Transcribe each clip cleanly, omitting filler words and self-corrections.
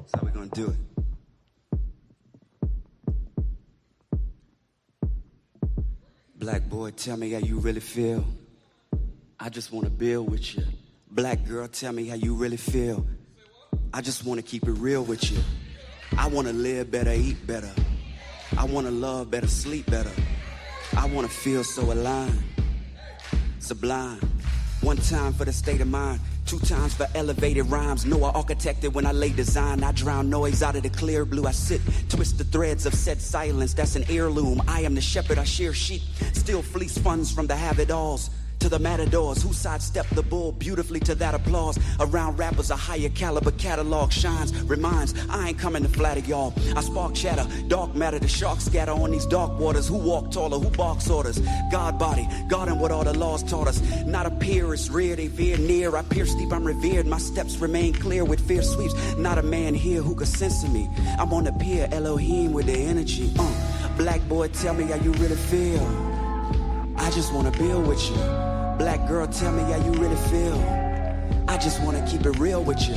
That's how we're gonna do it. Black boy, tell me how you really feel. I just wanna build with you. Black girl, tell me how you really feel. I just wanna keep it real with you. I wanna live better, eat better. I wanna love better, sleep better. I wanna feel so aligned, sublime. One time for the state of mind, two times for elevated rhymes. Know I architected when I lay design. I drown noise out of the clear blue. I sit, twist the threads of said silence. That's an heirloom. I am the shepherd, I shear sheep. Still fleece funds from the have-it-alls to the matadors who sidestep the bull beautifully to that applause. Around rappers a higher caliber catalog shines, reminds I ain't coming to flatter y'all. I spark chatter, dark matter, the sharks scatter on these dark waters. Who walk taller, who barks orders? God body, guarding what all the laws taught us. Not a peer, it's rear, they veer near. I pierce deep, I'm revered, my steps remain clear with fierce sweeps. Not a man here who could censor me. I'm on the pier, Elohim with the energy. Black boy, tell me how you really feel. I just wanna build with you. Black girl, tell me how you really feel. I just wanna keep it real with you.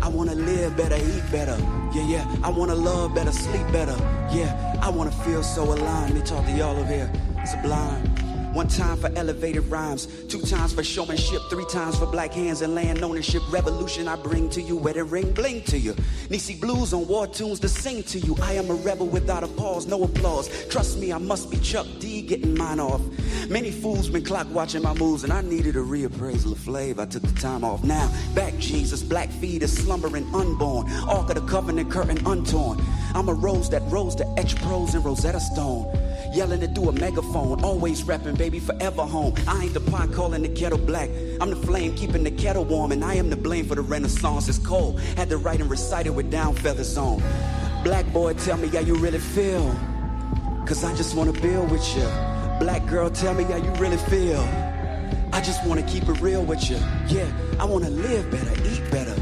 I wanna live better, eat better. Yeah. I wanna love better, sleep better. Yeah, I wanna feel so aligned. Let me talk to y'all over here. Sublime. One time for elevated rhymes, two times for showmanship, three times for black hands and land ownership. Revolution I bring to you, wedding ring bling to you. Nisi blues on war tunes to sing to you. I am a rebel without a pause, no applause. Trust me, I must be Chuck D getting mine off. Many fools been clock watching my moves and I needed a reappraisal of flavor. I took the time off. Now, back Jesus, black feet is slumbering unborn. Ark of the covenant curtain untorn. I'm a rose that rose to etch prose in Rosetta Stone. Yelling it through a megaphone, always rapping, baby, forever home. I ain't the pot calling the kettle black. I'm the flame keeping the kettle warm, and I am to blame for the renaissance. It's cold. Had to write and recite it with down feathers on. Black boy, tell me how you really feel. Cause I just wanna build with you. Black girl, tell me how you really feel. I just wanna keep it real with you. Yeah, I wanna live better, eat better.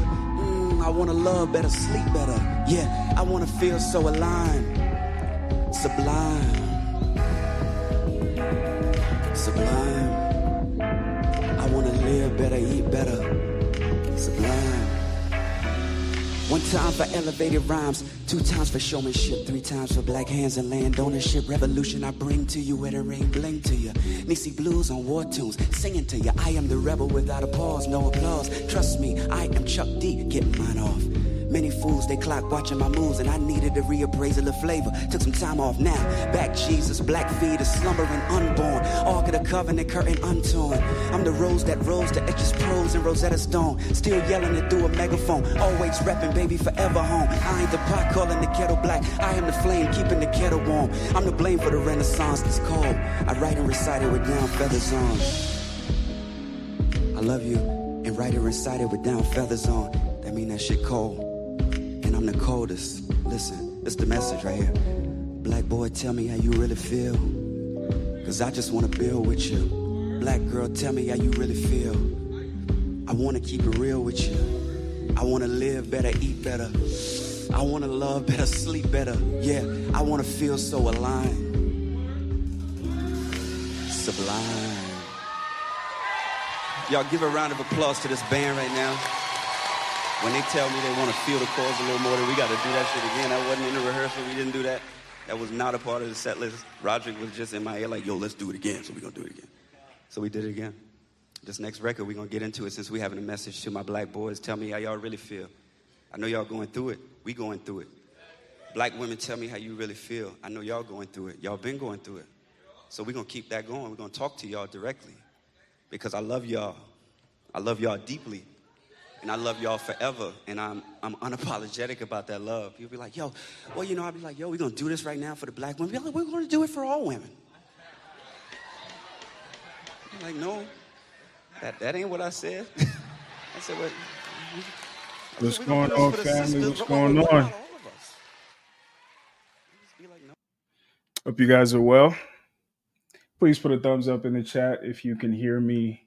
I wanna love better, sleep better. Yeah, I wanna feel so aligned, sublime. Sublime. I wanna live better, eat better. Sublime. One time for elevated rhymes, two times for showmanship, three times for black hands and land ownership. Revolution I bring to you, wedding ring bling to you. Nisi blues on war tunes, singing to you. I am the rebel without a pause, no applause. Trust me, I am Chuck D, getting mine off. Many fools, they clock watching my moves, and I needed a reappraisal of flavor. Took some time off now. Back Jesus, black feet is slumbering unborn. Ark of the covenant curtain untorn. I'm the rose that rose to etch his prose in Rosetta Stone. Still yelling it through a megaphone. Always repping, baby, forever home. I ain't the pot calling the kettle black. I am the flame keeping the kettle warm. I'm to blame for the renaissance that's cold. I write and recite it with down feathers on. I love you and write and recite it with down feathers on. That mean that shit cold. And I'm the coldest. Listen, it's the message right here. Black boy, tell me how you really feel. Cause I just wanna build with you. Black girl, tell me how you really feel. I wanna keep it real with you. I wanna live better, eat better. I wanna love better, sleep better. Yeah, I wanna feel so aligned. Sublime. Y'all give a round of applause to this band right now. When they tell me they want to feel the chords a little more, then we got to do that shit again. That wasn't in the rehearsal. We didn't do that. That was not a part of the set list. Roderick was just in my ear like, yo, let's do it again. So we're going to do it again. So we did it again. This next record, we're going to get into it since we're having a message to my black boys. Tell me how y'all really feel. I know y'all going through it. We going through it. Black women, tell me how you really feel. I know y'all going through it. Y'all been going through it. So we're going to keep that going. We're going to talk to y'all directly because I love y'all. I love y'all deeply. And I love y'all forever, and I'm unapologetic about that love. You'll be like, yo, well, you know, I'll be like, yo, we're going to do this right now for the black women. Be like, we're going to do it for all women. I'm like, no, that ain't what I said. I said, what? What's going on, family? What's going on? Hope you guys are well. Please put a thumbs up in the chat if you can hear me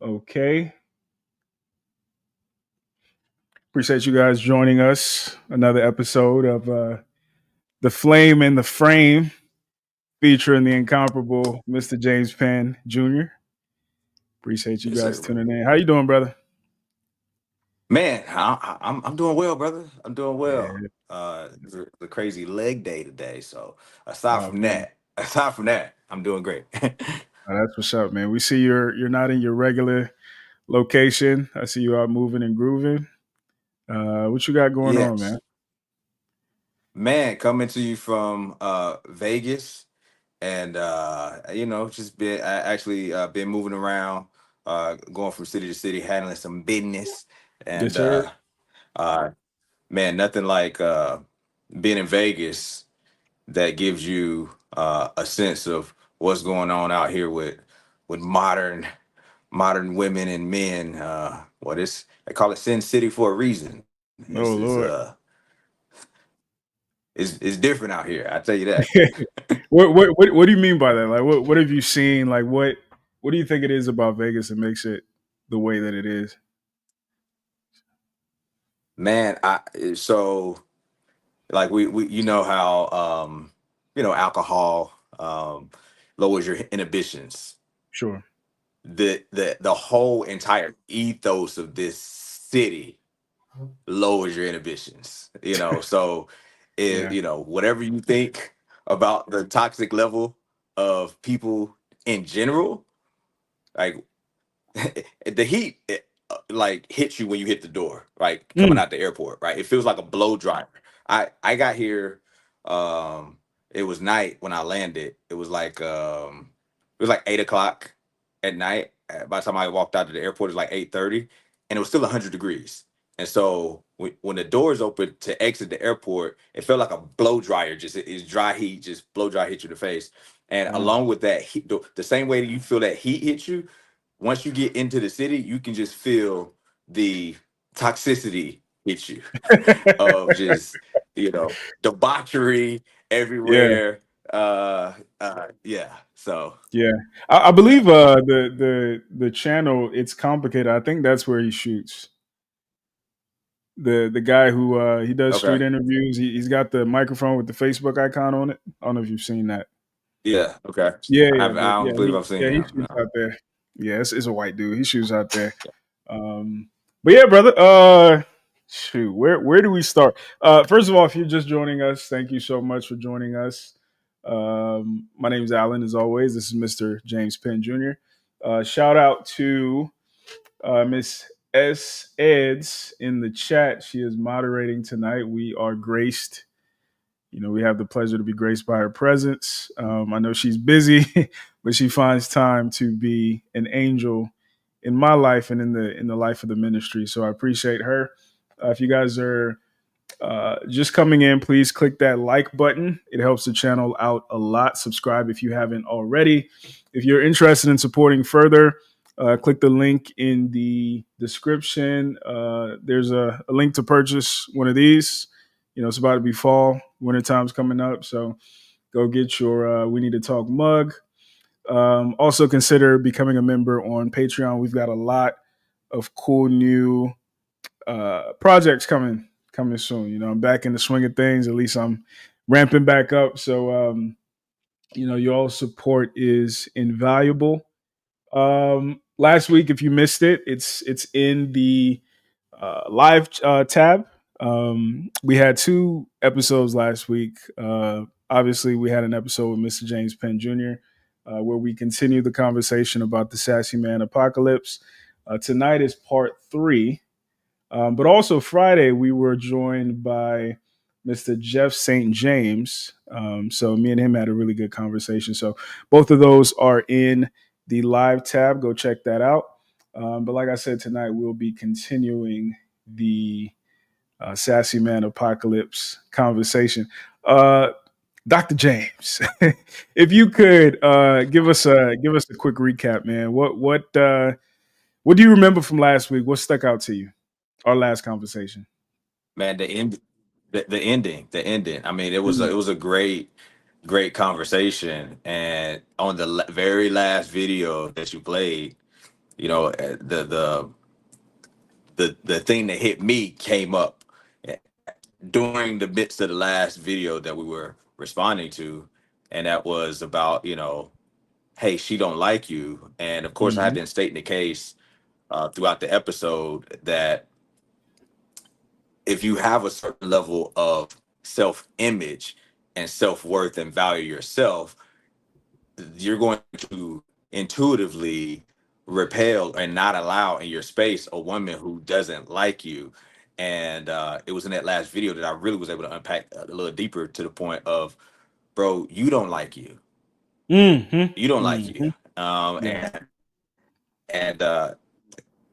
okay. Appreciate you guys joining us. Another episode of The Flame in the Frame, featuring the incomparable Mr. James Penn Jr. Appreciate you guys tuning in. How you doing, brother? Man, I'm doing well, brother. I'm doing well. Yeah. It's a crazy leg day today. So aside Oh from man. that, aside from that, I'm doing great. That's what's up, man. We see you're not in your regular location. I see you out moving and grooving. What you got going on, man? Yes, man, coming to you from Vegas, and just been I actually been moving around, going from city to city, handling some business, Yes, and sir. uh, man, nothing like being in Vegas that gives you a sense of what's going on out here with modern women and men. What is they call it Sin City for a reason. Oh Lord. It's different out here. I tell you that. What do you mean by that? Like what have you seen? Like what do you think it is about Vegas that makes it the way that it is? Man, I so like we you know how alcohol lowers your inhibitions. Sure. The whole entire ethos of this city lowers your inhibitions. So if Yeah. whatever you think about the toxic level of people in general, like the heat, like hits you when you hit the door, like coming Mm. out the airport, right? It feels like a blow dryer. I got here, it was night when I landed. It was like 8 o'clock at night. By the time I walked out to the airport, it was like 8:30, and it was still 100 degrees. And so when the doors opened to exit the airport, it felt like a blow dryer. Just it's dry heat, just blow dry hit you in the face. And Wow. along with that heat, the same way that you feel that heat hit you, once you get into the city, you can just feel the toxicity hit you of just debauchery Yeah. everywhere. Yeah. So Yeah. I believe the channel it's complicated. I think that's where he shoots. The guy who he does okay. street interviews. He's got the microphone with the Facebook icon on it. I don't know if you've seen that. Yeah. Okay. Yeah, I yeah, I but don't believe I've seen he him. shoots No. out there. Yeah, it's a white dude. He shoots out there. But yeah, brother. Shoot, where do we start? First of all, if you're just joining us, thank you so much for joining us. My name's Alan. As always, this is Mr. James Penn Jr. Shout out to Miss S. Eds in the chat. She is moderating tonight. We are graced. We have the pleasure to be graced by her presence. I know she's busy, but she finds time to be an angel in my life and in the life of the ministry. So I appreciate her. If you guys are just coming in, please click that like button. It helps the channel out a lot. Subscribe if you haven't already. If you're interested in supporting further, click the link in the description. There's a link to purchase one of these. It's about to be fall. Winter time's coming up. So go get your We Need to Talk mug. Also consider becoming a member on Patreon. We've got a lot of cool new projects coming soon. I'm back in the swing of things. At least I'm ramping back up. So your support is invaluable. Last week, if you missed it, it's in the live tab. We had two episodes last week. Obviously, we had an episode with Mr. James Penn Jr. Where we continue the conversation about the Sassy Man apocalypse. Tonight is part 3. But also Friday, we were joined by Mr. Jeff St. James. So me and him had a really good conversation. So both of those are in the live tab. Go check that out. But like I said, tonight we'll be continuing the Sassy Man Apocalypse conversation. Uh, Dr. James, if you could give us a quick recap, man. What do you remember from last week? What stuck out to you? Our last conversation. Man, the ending. I mean, Mm, it was a great conversation. And on the very last video that you played, the thing that hit me came up during the midst of the last video that we were responding to, and that was about hey, she don't like you. And of course, I had mhm, been stating the case throughout the episode that if you have a certain level of self-image and self-worth and value yourself, you're going to intuitively repel and not allow in your space a woman who doesn't like you. And it was in that last video that I really was able to unpack a little deeper to the point of, bro, you don't like you. Mm-hmm. You don't like you. Mm-hmm. Um, Yeah. and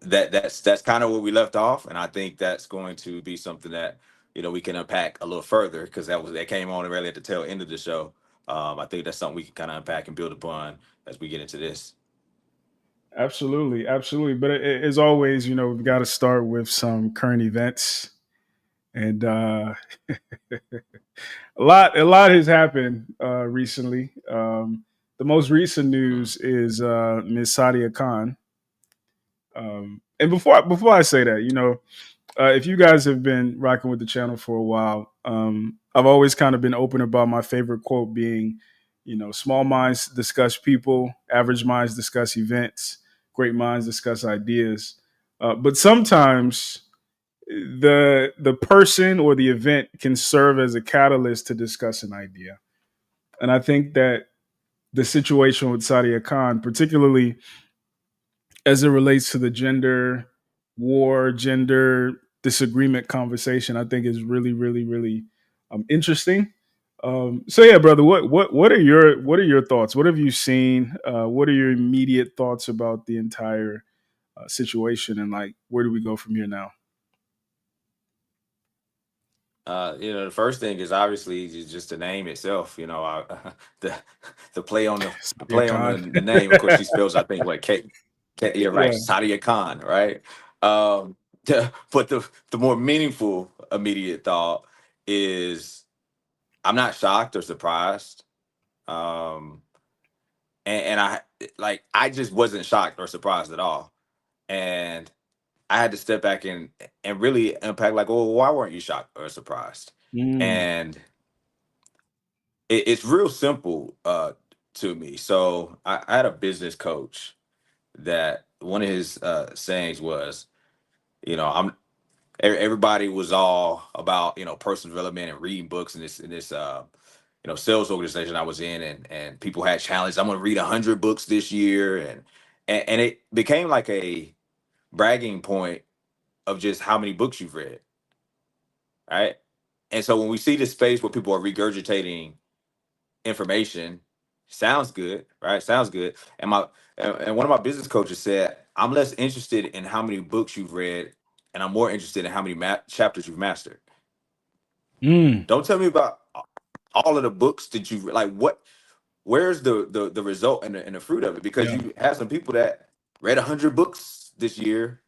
that's kind of where we left off, and I think that's going to be something that we can unpack a little further, because that came on really at the tail end of the show. I think that's something we can kind of unpack and build upon as we get into this. Absolutely, absolutely. But as always, we've got to start with some current events, and a lot has happened recently. The most recent Mm. news is Miss Sadia Khan. And before I say that, if you guys have been rocking with the channel for a while, I've always kind of been open about my favorite quote being, small minds discuss people, average minds discuss events, great minds discuss ideas. But sometimes the person or the event can serve as a catalyst to discuss an idea. And I think that the situation with Sadia Khan, particularly as it relates to the gender war, gender disagreement conversation, I think is really, really, really interesting. So yeah, brother, what are your thoughts? What have you seen? What are your immediate thoughts about the entire situation, and like where do we go from here now? The first thing is obviously just the name itself. The the play on the Sadia play on Khan. the name. Of course, she spells, I think, what K, yeah, right, Yeah. Sadia Khan, right? Um, but the more meaningful immediate thought is, I'm not shocked or surprised. Um, and I just wasn't shocked or surprised at all. And I had to step back and really unpack, like, well, why weren't you shocked or surprised? Mm, And it's real simple to me. So I had a business coach that one of his sayings was, I'm everybody was all about personal development and reading books in this sales organization I was in, and people had challenges. I'm going to read 100 books this year, and it became like a bragging point of just how many books you've read, right? And so when we see this space where people are regurgitating information, sounds good, right? Sounds good. And one of my business coaches said, I'm less interested in how many books you've read, and I'm more interested in how many chapters you've mastered. mm, Don't tell me about all of the books that you like. Where's the result and the fruit of it? Because yeah. you have some people that read 100 books this year,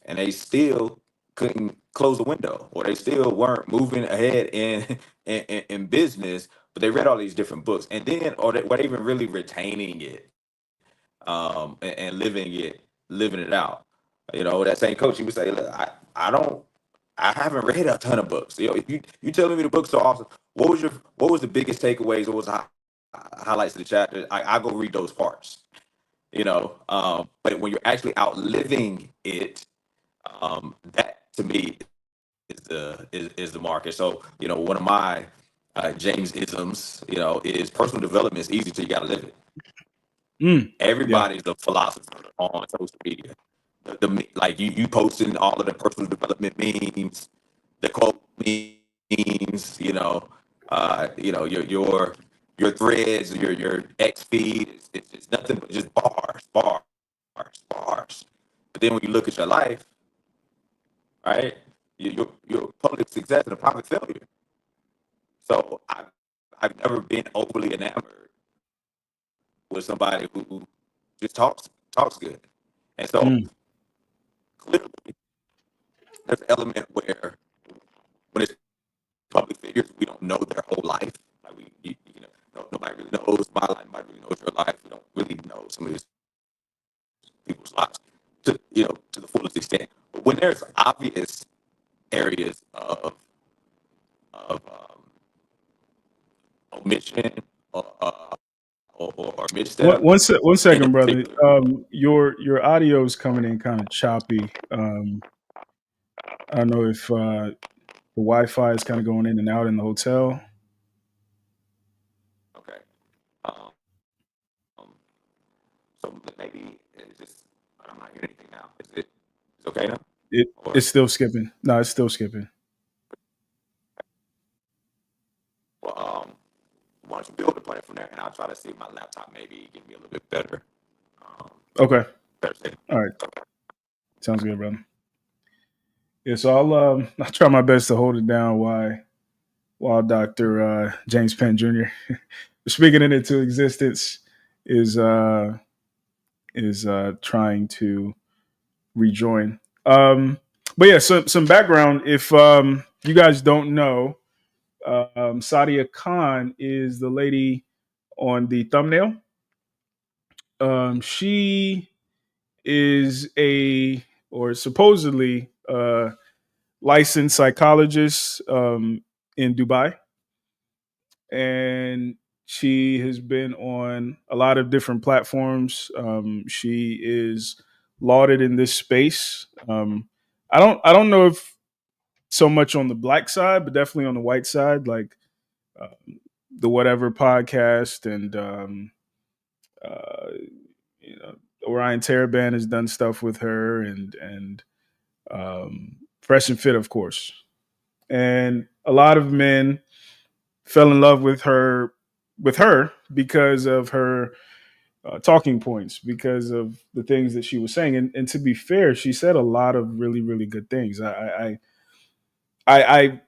and they still couldn't close the window, or they still weren't moving ahead in business. But they read all these different books, and then, or they weren't even really retaining it, and living it out. That same coach, he would say, "Look, I haven't read a ton of books. If you telling me the books are awesome, what was the biggest takeaways? What was the highlights of the chapter? I go read those parts. But when you're actually out living it, that to me is the market. So one of my James isms, is personal development is easy till you got to live it. Mm, yeah. Everybody's a philosopher on social media. Like you posting all of the personal development memes, the quote memes, your threads, your X feed. It's nothing but just bars. But then when you look at your life, right, your public success and a private failure. So I've never been overly enamored with somebody who just talks good. And so Mm, clearly there's an element where when it's public figures, we don't know their whole life. Like nobody really knows my life, nobody really knows your life. We don't really know some of these people's lives to the fullest extent. But when there's obvious areas of omission or one, misstep one, se- one in a second, brother. particular. Your audio is coming in kind of choppy. I don't know if The Wi-Fi is kind of going in and out in the hotel. Okay. Um, so maybe it's just I'm not hearing anything now. It's okay now? Or It's still skipping. No, it's still skipping. well, why don't you build a plan from there, and I'll try to see if my laptop maybe give me a little bit better. Um, Okay. better signal. All right. Sounds good, brother. Yeah, so I'll try my best to hold it down while Dr. James Penn Jr. speaking it into existence is trying to rejoin. But yeah, some background. If you guys don't know, Sadia Khan is the lady on the thumbnail. She is a or supposedly licensed psychologist in Dubai, and she has been on a lot of different platforms. She is lauded in this space. I don't know if so much on the black side, but definitely on the white side, like the Whatever podcast and uh, Orion Taraban has done stuff with her, and Fresh and Fit, of course. And a lot of men fell in love with her because of her talking points, because of the things that she was saying. And to be fair, she said a lot of really, really good things. I I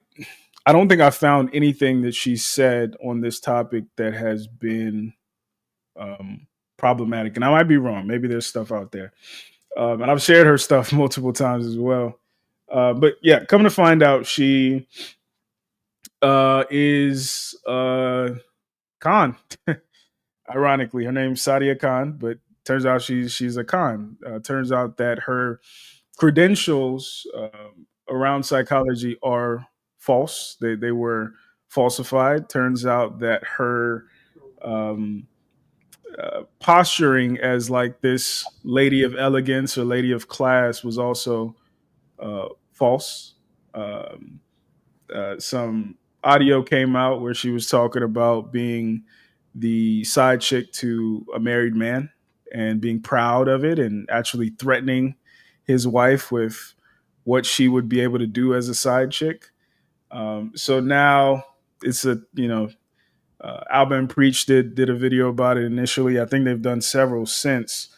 don't think I found anything that she said on this topic that has been um, problematic. And I might be wrong. Maybe there's stuff out there. And I've shared her stuff multiple times as well. But yeah, come to find out, she is Khan. Ironically, her name's Sadia Khan, but turns out she's a Khan. Turns out that her credentials around psychology are false. They were falsified. Turns out that her um, posturing as like this lady of elegance or lady of class was also false. Um, some audio came out where she was talking about being the side chick to a married man and being proud of it and actually threatening his wife with what she would be able to do as a side chick. So now it's Alvin Preach did a video about it initially. I think they've done several since,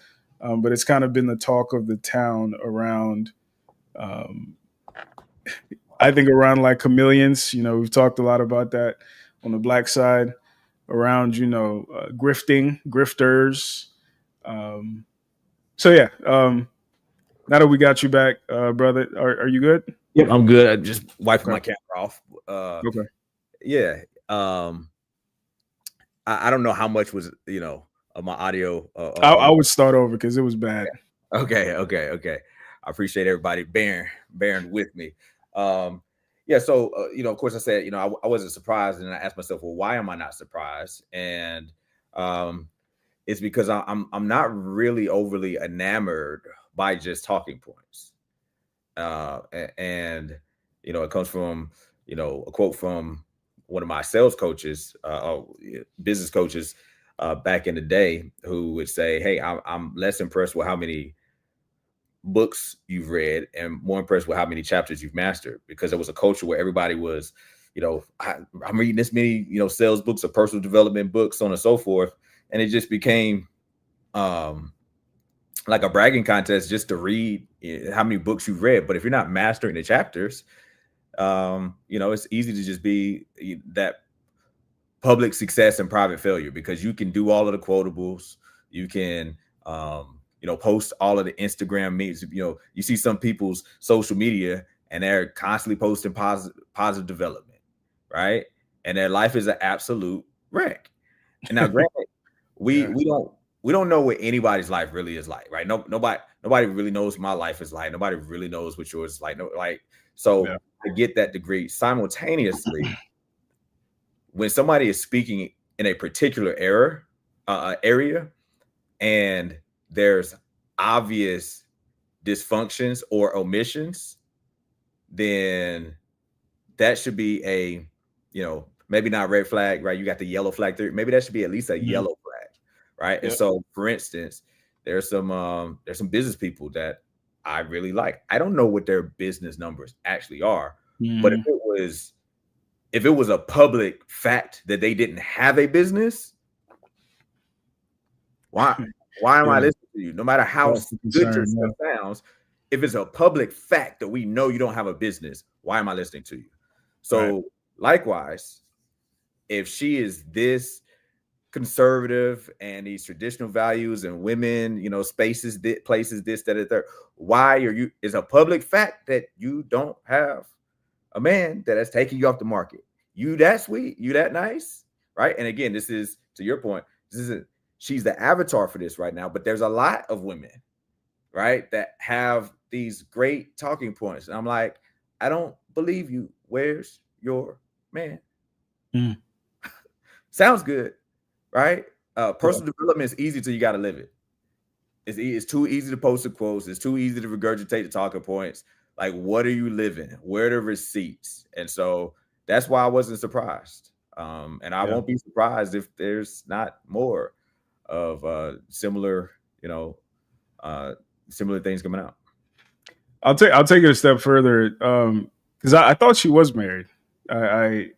but it's kind of been the talk of the town around. Um, I think around like chameleons. We've talked a lot about that on the black side around grifting, grifters. Um, so yeah, now that we got you back, brother, are you good? Yep, I'm good. I just wiped Okay. my camera off. Okay. Yeah. I don't know how much was of my audio. I would start over because it was bad. Okay. I appreciate everybody bearing with me. Yeah. So of course, I said I wasn't surprised, and I asked myself, well, why am I not surprised? And it's because I'm not really overly enamored by just talking points. And it comes from a quote from one of my sales coaches, business coaches back in the day, who would say, "Hey, I'm less impressed with how many books you've read and more impressed with how many chapters you've mastered," because there was a culture where everybody was, I'm reading this many, sales books or personal development books, so on and so forth, and it just became like a bragging contest just to read how many books you've read. But if you're not mastering the chapters, it's easy to just be that public success and private failure, because you can do all of the quotables, you can post all of the Instagram memes. You see some people's social media and they're constantly posting positive development, right? And their life is an absolute wreck. And now, granted, we don't know what anybody's life really is like, right? Nobody really knows what my life is like. Nobody really knows what yours is like. So Yeah. I get that degree. Simultaneously, when somebody is speaking in a particular area, and there's obvious dysfunctions or omissions, then that should be a, maybe not red flag, right? You got the yellow flag theory. Maybe that should be at least a yellow flag, right? And Yep. so, for instance, there's some business people that I really like. I don't know what their business numbers actually are, but if it was a public fact that they didn't have a business, why am I listening to you? No matter how good your stuff sounds, if it's a public fact that we know you don't have a business, why am I listening to you? So likewise, if she is this conservative and these traditional values and women, spaces, places, this, that, and third, why are you? Is a public fact that you don't have a man that has taken you off the market. You that sweet, you that nice, right? And again, this is, to your point, she's the avatar for this right now, but there's a lot of women, right, that have these great talking points. And I'm like, I don't believe you. Where's your man? Sounds good, right? Personal development is easy till you got to live it. It's too easy to post the quotes. It's too easy to regurgitate the talking points. Like, what are you living? Where are the receipts? And so that's why I wasn't surprised. And I won't be surprised if there's not more of similar things coming out. I'll take it a step further, because I thought she was married. I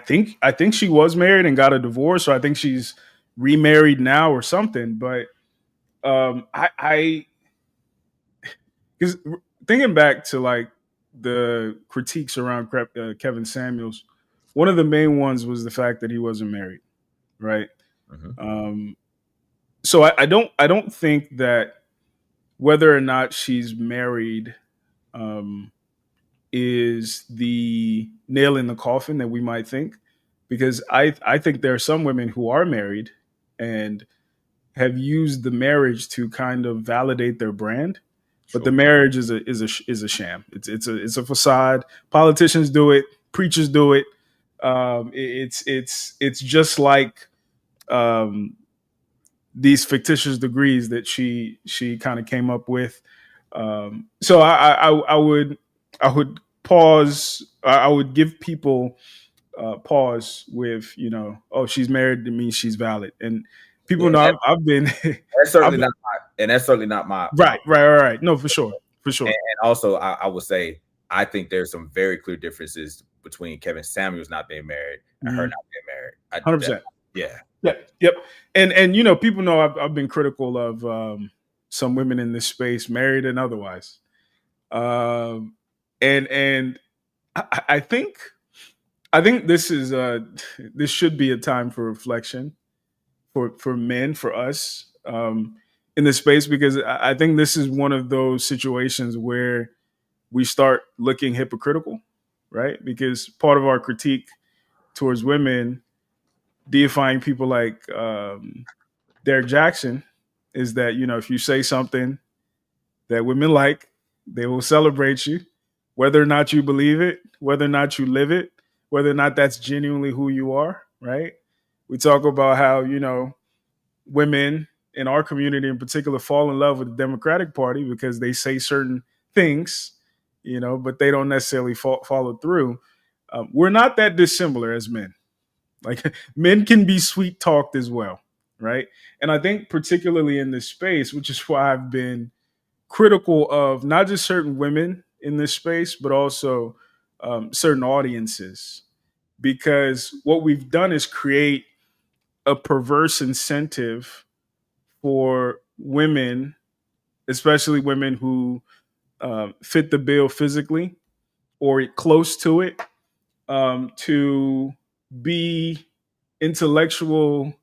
think she was married and got a divorce, so I think she's remarried now or something. But because thinking back to like the critiques around Kevin Samuels, one of the main ones was the fact that he wasn't married, right? So I don't think that whether or not she's married is the nail in the coffin that we might think, because I think there are some women who are married and have used the marriage to kind of validate their brand. But the marriage is a sham. It's a facade. Politicians do it. Preachers do it. It's just like these fictitious degrees that she kind of came up with. So I would pause. I would give people pause with, oh, she's married, it means she's valid. And people know I've been. That's certainly not my right. No, for sure. And also, I would say I think there's some very clear differences between Kevin Samuels not being married and her not being married. 100%. Yep. And people know I've been critical of some women in this space, married and otherwise. And I think this is this should be a time for reflection for men, for us, in this space, because I think this is one of those situations where we start looking hypocritical, right? Because part of our critique towards women, deifying people like Derek Jackson, is that, if you say something that women like, they will celebrate you, whether or not you believe it, whether or not you live it, whether or not that's genuinely who you are, right? We talk about how, women in our community in particular fall in love with the Democratic Party because they say certain things, but they don't necessarily follow through. We're not that dissimilar as men. Like, men can be sweet talked as well, right? And I think particularly in this space, which is why I've been critical of not just certain women in this space, but also certain audiences, because what we've done is create a perverse incentive for women, especially women who fit the bill physically or close to it, to be intellectual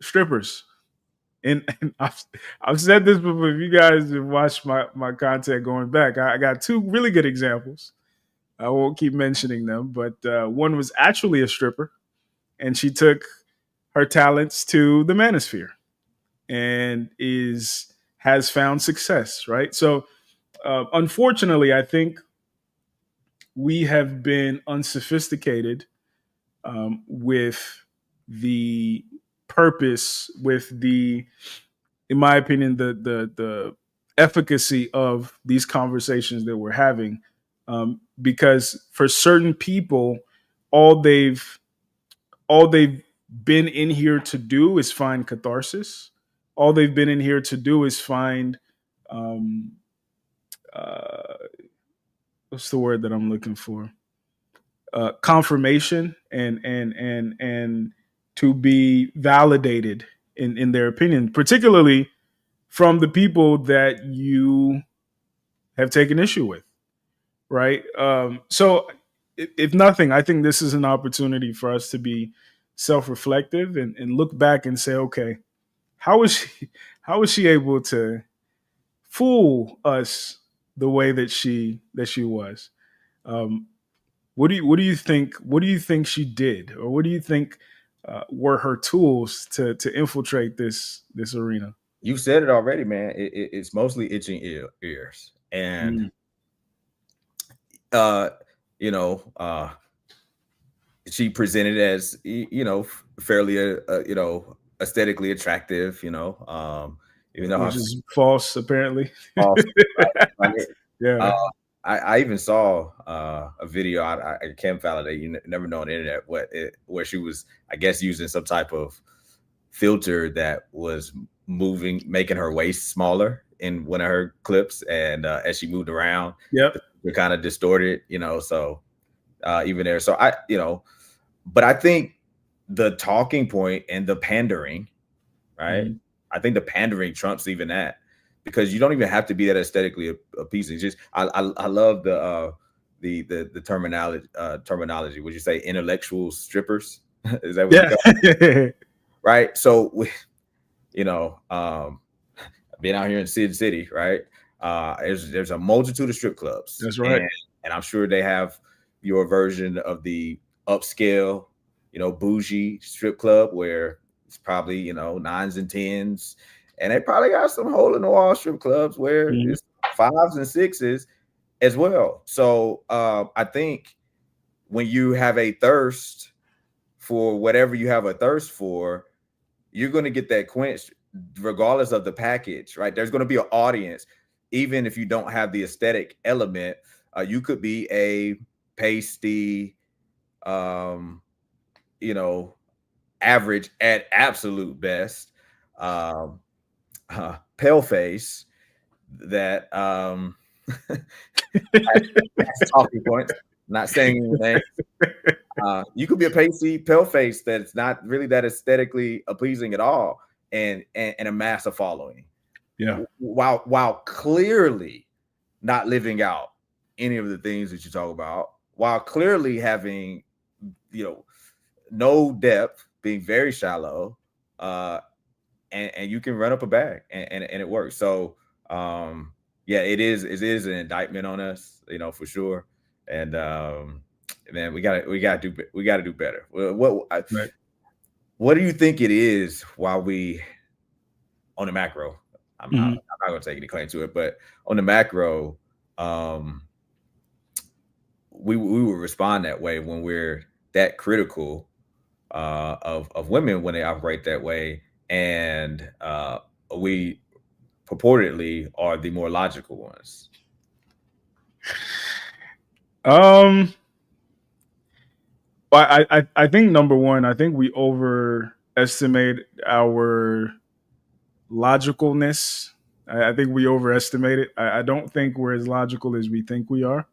strippers. And I've said this before. If you guys have watched my content going back, I got two really good examples. I won't keep mentioning them, but one was actually a stripper, and she took her talents to the manosphere and has found success, right? So unfortunately, I think we have been unsophisticated with the purpose, with the, in my opinion, the efficacy of these conversations that we're having. because for certain people, all they've all they've been in here to do is find catharsis. All they've been in here to do is find um, uh, what's the word that I'm looking for? Confirmation and to be validated in their opinion, particularly from the people that you have taken issue with, right? So, if nothing, I think this is an opportunity for us to be self-reflective and look back and say, okay, how is she, how was she able to fool us the way that she was? Um, what do you think she did, or what do you think were her tools to infiltrate this arena? You said it already, man. It's mostly itching ears, and Mm, uh, you know, she presented as fairly aesthetically attractive. Even though which is false, apparently. off, right? Yeah. Uh, I even saw a video. I can't validate. You never know on the internet where she was, I guess, using some type of filter that was making her waist smaller in one of her clips, and as she moved around, Yep. it kind of distorted. So even there, so but I think the talking point and the pandering, right? Mhm. I think the pandering trumps even that, because you don't even have to be that aesthetically appeasing. Just I love the terminology. Would you say intellectual strippers? Is that what you call it? Yeah. Right? So being out here in City, right? There's a multitude of strip clubs, That's right. and I'm sure they have your version of the upscale, bougie strip club where it's probably nines and tens, and they probably got some hole in the wall strip clubs where Mhm. it's fives and sixes as well. So I think when you have a thirst for whatever you have a thirst for, you're going to get that quenched regardless of the package, right? There's going to be an audience, even if you don't have the aesthetic element. You could be a pasty, um, average at absolute best, um, pale face that has talking points. Not saying anything. You could be a pasty pale face that's not really that aesthetically pleasing at all, and amass a following, Yeah. while clearly not living out any of the things that you talk about, while clearly having no depth, being very shallow, and you can run up a bag, and it works. So yeah, it is an indictment on us, for sure. And man, we gotta do better. Right. What do you think it is while we on the macro? I'm Mhm. not gonna take any claim to it, but on the macro, um, we will respond that way when we're that critical of women when they operate that way, and we purportedly are the more logical ones. Um, I think number one, I think we overestimate our logicalness. I think we overestimate it. I don't think we're as logical as we think we are.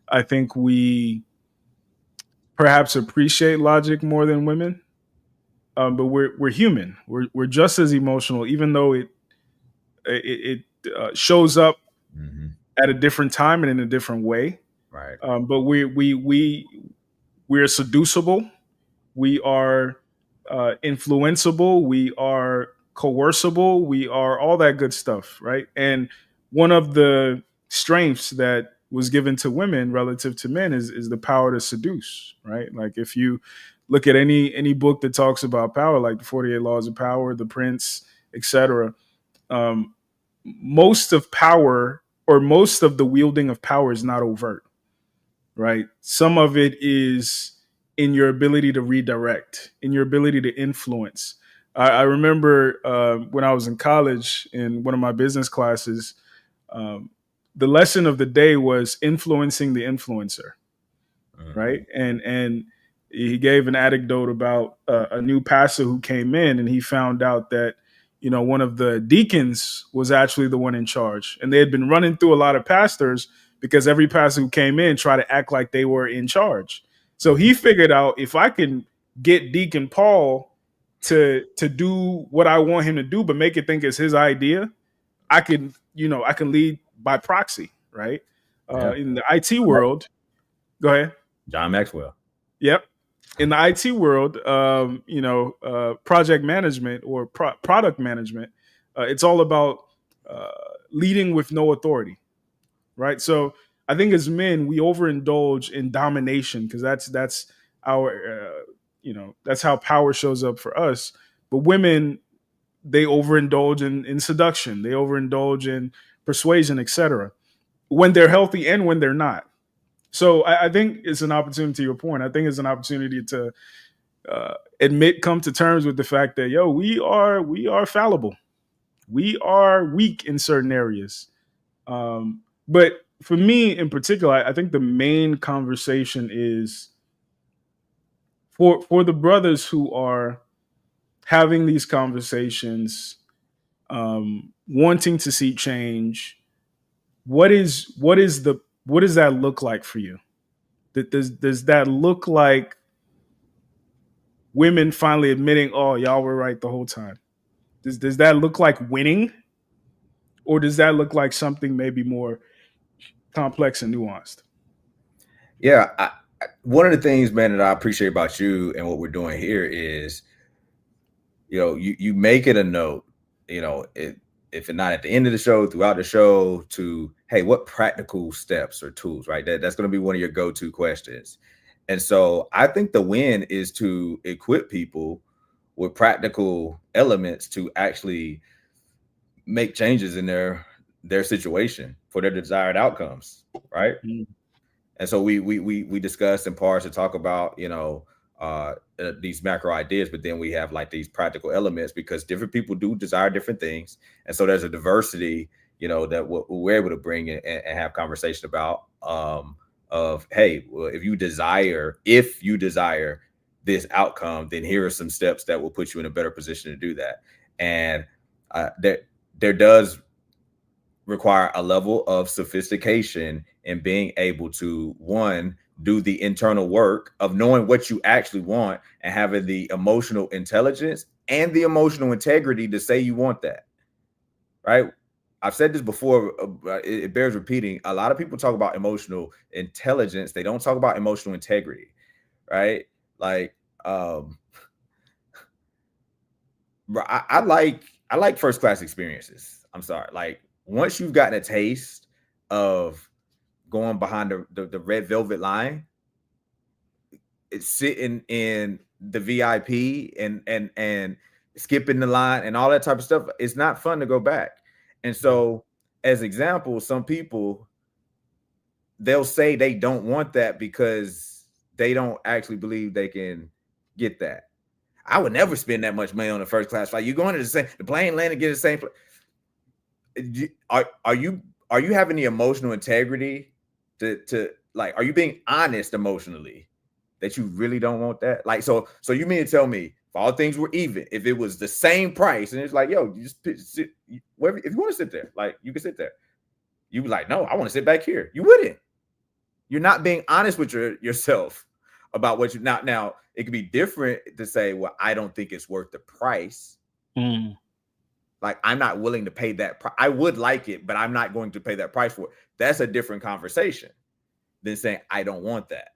I think we perhaps appreciate logic more than women, but we're human. We're just as emotional, even though it shows up Mm-hmm. at a different time and in a different way. Right. But we're seducible. We are influenceable. We are coercible. We are all that good stuff, right? And one of the strengths that was given to women relative to men is the power to seduce, right? Like if you look at any book that talks about power, like the 48 Laws of Power, The Prince, etc., um, most of power or most of the wielding of power is not overt, right? Some of it is in your ability to redirect, in your ability to influence. I remember when I was in college in one of my business classes, um, the lesson of the day was influencing the influencer, right? And he gave an anecdote about a new pastor who came in, and he found out that one of the deacons was actually the one in charge, and they had been running through a lot of pastors because every pastor who came in tried to act like they were in charge. So he figured out, if I can get Deacon Paul to do what I want him to do, but make it think it's his idea, I can lead by proxy, right? Yeah. In the IT world, go ahead. John Maxwell. Yep. In the IT world, project management or product management, it's all about leading with no authority, right? So I think as men, we overindulge in domination because that's our, that's how power shows up for us. But women, they overindulge in seduction, they overindulge in persuasion, etc. When they're healthy and when they're not. So I think it's an opportunity. To your point, I think it's an opportunity to come to terms with the fact that we are fallible, we are weak in certain areas. But for me in particular, I think the main conversation is for the brothers who are having these conversations, wanting to see change. What does that look like for you? Does that look like women finally admitting, "Oh, y'all were right the whole time"? Does that look like winning, or does that look like something maybe more complex and nuanced? Yeah, one of the things, man, that I appreciate about you and what we're doing here is, you make it a note, if not at the end of the show, throughout the show, to, hey, what practical steps or tools, right? That's going to be one of your go-to questions. And so I think the win is to equip people with practical elements to actually make changes in their situation for their desired outcomes, right? Mm-hmm. And so we discuss in parts to talk about, these macro ideas, but then we have like these practical elements because different people do desire different things. And so there's a diversity, that we're able to bring in and have conversation about, of, hey, well, if you desire this outcome, then here are some steps that will put you in a better position to do that. And there does require a level of sophistication in being able to, one, do the internal work of knowing what you actually want and having the emotional intelligence and the emotional integrity to say you want that, right? I've said this before, it bears repeating. A lot of people talk about emotional intelligence. They don't talk about emotional integrity, right? Like, I like first class experiences. I'm sorry. Like, once you've gotten a taste of going behind the red velvet line, it's sitting in the VIP and skipping the line and all that type of stuff, it's not fun to go back. And so, as example, some people, they'll say they don't want that because they don't actually believe they can get that. I would never spend that much money on a first class flight. You're going to the plane landing, get the same place. Are you having the emotional integrity to like, are you being honest emotionally that you really don't want that? Like, so you mean to tell me if all things were even, if it was the same price and it's like, yo, you just sit wherever, if you want to sit there, like, you can sit there. You be like, no, I want to sit back here. You wouldn't. You're not being honest with yourself about what you now. It could be different to say, well, I don't think it's worth the price. Like, I'm not willing to pay that price. I would like it, but I'm not going to pay that price for it. That's a different conversation than saying I don't want that.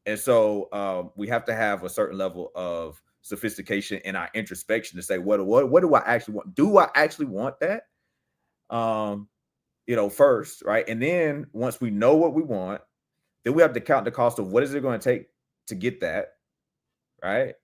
And so we have to have a certain level of sophistication in our introspection to say, what do I actually want? Do I actually want that? First, right? And then once we know what we want, then we have to count the cost of what is it going to take to get that, right?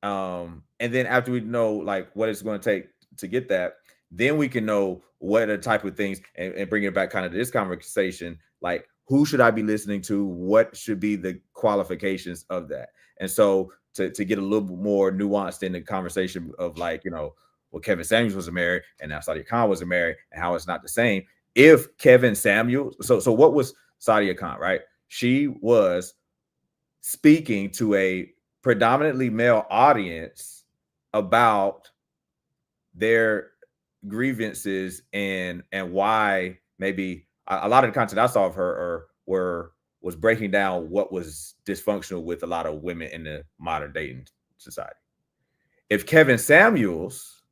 And then after we know like what it's going to take to get that, then we can know what are the type of things and bring it back kind of to this conversation, like who should I be listening to? What should be the qualifications of that? And so to get a little bit more nuanced in the conversation of like, well, Kevin Samuels was married and now Sadia Khan was married and how it's not the same. if Kevin Samuels, so what was Sadia Khan, right? She was speaking to a predominantly male audience about their grievances and why maybe a lot of the content I saw of her was breaking down what was dysfunctional with a lot of women in the modern dating society. If Kevin Samuels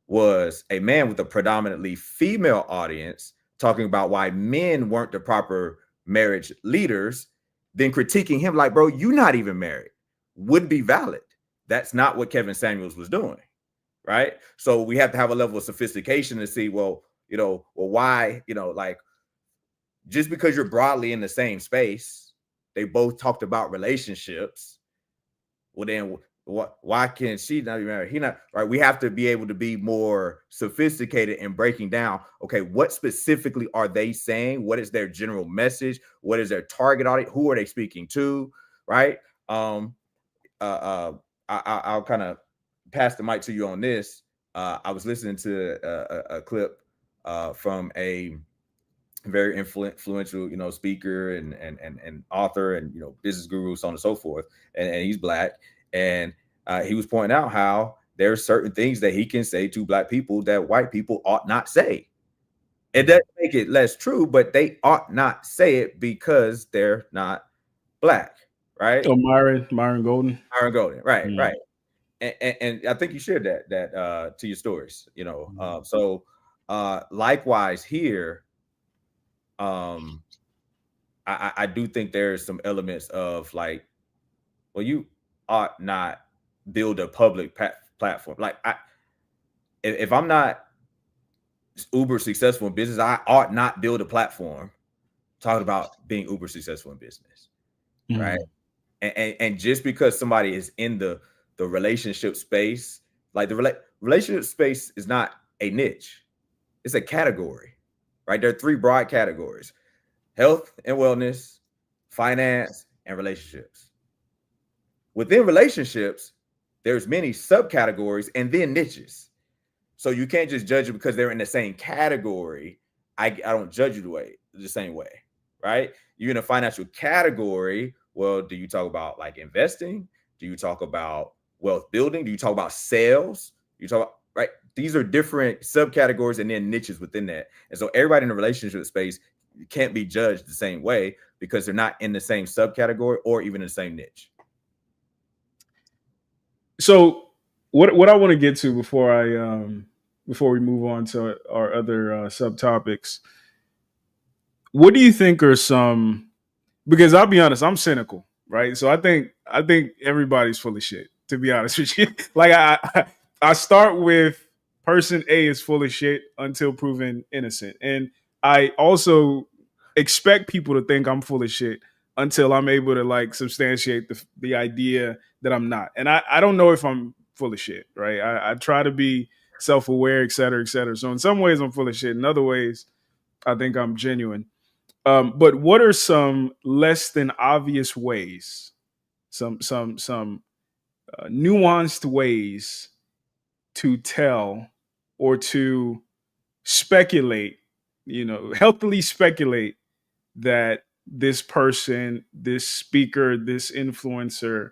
was a man with a predominantly female audience talking about why men weren't the proper marriage leaders, then critiquing him like, bro, you're not even married, would be valid. That's not what Kevin Samuels was doing, right? So we have to have a level of sophistication to see, why, like, just because you're broadly in the same space, they both talked about relationships. Well, then why can't she not be married? He not, right? We have to be able to be more sophisticated in breaking down, okay, what specifically are they saying? What is their general message? What is their target audience? Who are they speaking to? Right? I'll kind of pass the mic to you on this. I was listening to a clip from a very influential, speaker and author and business guru, so on and so forth. And he's Black, and he was pointing out how there are certain things that he can say to Black people that white people ought not say. It doesn't make it less true, but they ought not say it because they're not Black, right? Oh, Myron Golden. Myron Golden, right, right. And I think you shared that to your stories, So likewise here, I do think there's some elements of like, well, you ought not build a public platform. Like, if I'm not uber successful in business, I ought not build a platform talking about being uber successful in business, right? And just because somebody is in the relationship space, like the relationship space is not a niche, it's a category, right? There are 3 broad categories: health and wellness, finance, and relationships. Within relationships, there's many subcategories and then niches. So you can't just judge it because they're in the same category. I don't judge you the same way, right? You're in a financial category. Well, do you talk about like investing? Do you talk about wealth building? Do you talk about sales? You talk about, right? These are different subcategories and then niches within that. And so everybody in the relationship space can't be judged the same way because they're not in the same subcategory or even in the same niche. So what I want to get to before we move on to our other subtopics, what do you think are some, because I'll be honest, I'm cynical, right? So I think everybody's full of shit, to be honest with you. Like I start with person A is full of shit until proven innocent. And I also expect people to think I'm full of shit until I'm able to like substantiate the idea that I'm not. And I don't know if I'm full of shit, right? I try to be self-aware, et cetera, et cetera. So in some ways I'm full of shit. In other ways, I think I'm genuine. But what are some less than obvious ways, some nuanced ways to tell or to speculate, healthily speculate that this person, this speaker, this influencer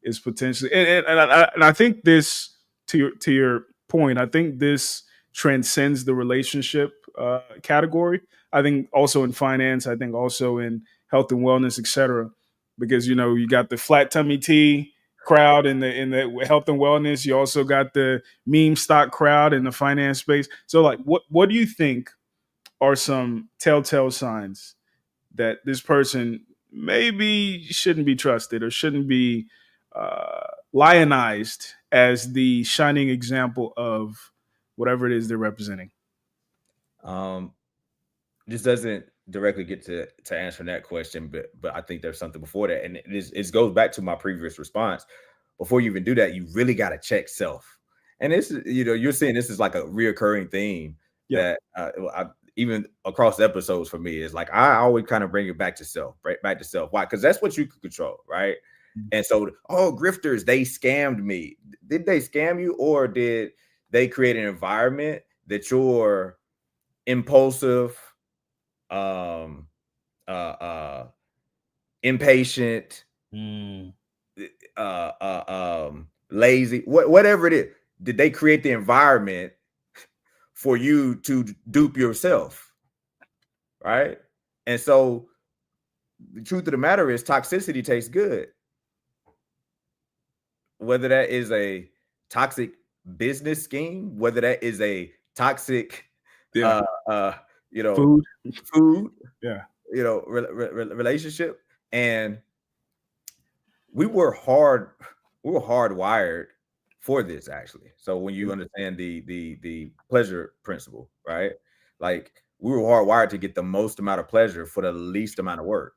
is potentially, and I think this, to your point, I think this transcends the relationship category. I think also in finance, I think also in health and wellness, etc. Because you got the flat tummy tea crowd in the health and wellness. You also got the meme stock crowd in the finance space. So like, what do you think are some telltale signs that this person maybe shouldn't be trusted or shouldn't be lionized as the shining example of whatever it is they're representing? This doesn't directly get to answer that question, but I think there's something before that, and it goes back to my previous response. Before you even do that, you really got to check self. And this is, you're seeing this is like a reoccurring theme that even across episodes for me is like, I always kind of bring it back to self, right? Back to self. Why? Because that's what you can control, right? And so, grifters, they scammed me. Did they scam you, or did they create an environment that you're impulsive, um, impatient, lazy, whatever it is. Did they create the environment for you to dupe yourself? Right. And so the truth of the matter is toxicity tastes good. Whether that is a toxic business scheme, whether that is a toxic, Yeah. you know, Food. yeah, you know, relationship. And we were hardwired for this, actually. So when you understand the pleasure principle, right? Like we were hardwired to get the most amount of pleasure for the least amount of work.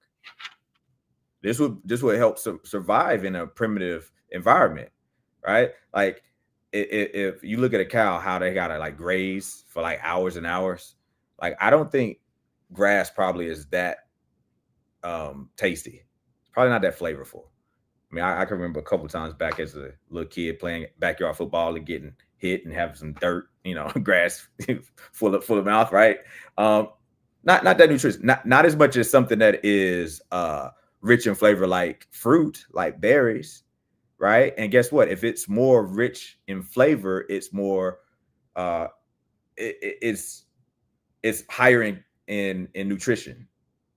This would help survive in a primitive environment, right? Like if you look at a cow, how they gotta like graze for like hours and hours. Like I don't think grass probably is that tasty. It's probably not that flavorful. I mean, I can remember a couple of times back as a little kid playing backyard football and getting hit and having some dirt, you know, grass full of mouth, right? Not that nutritious, not as much as something that is rich in flavor like fruit, like berries, right? And guess what? If it's more rich in flavor, it's more it's higher in nutrition.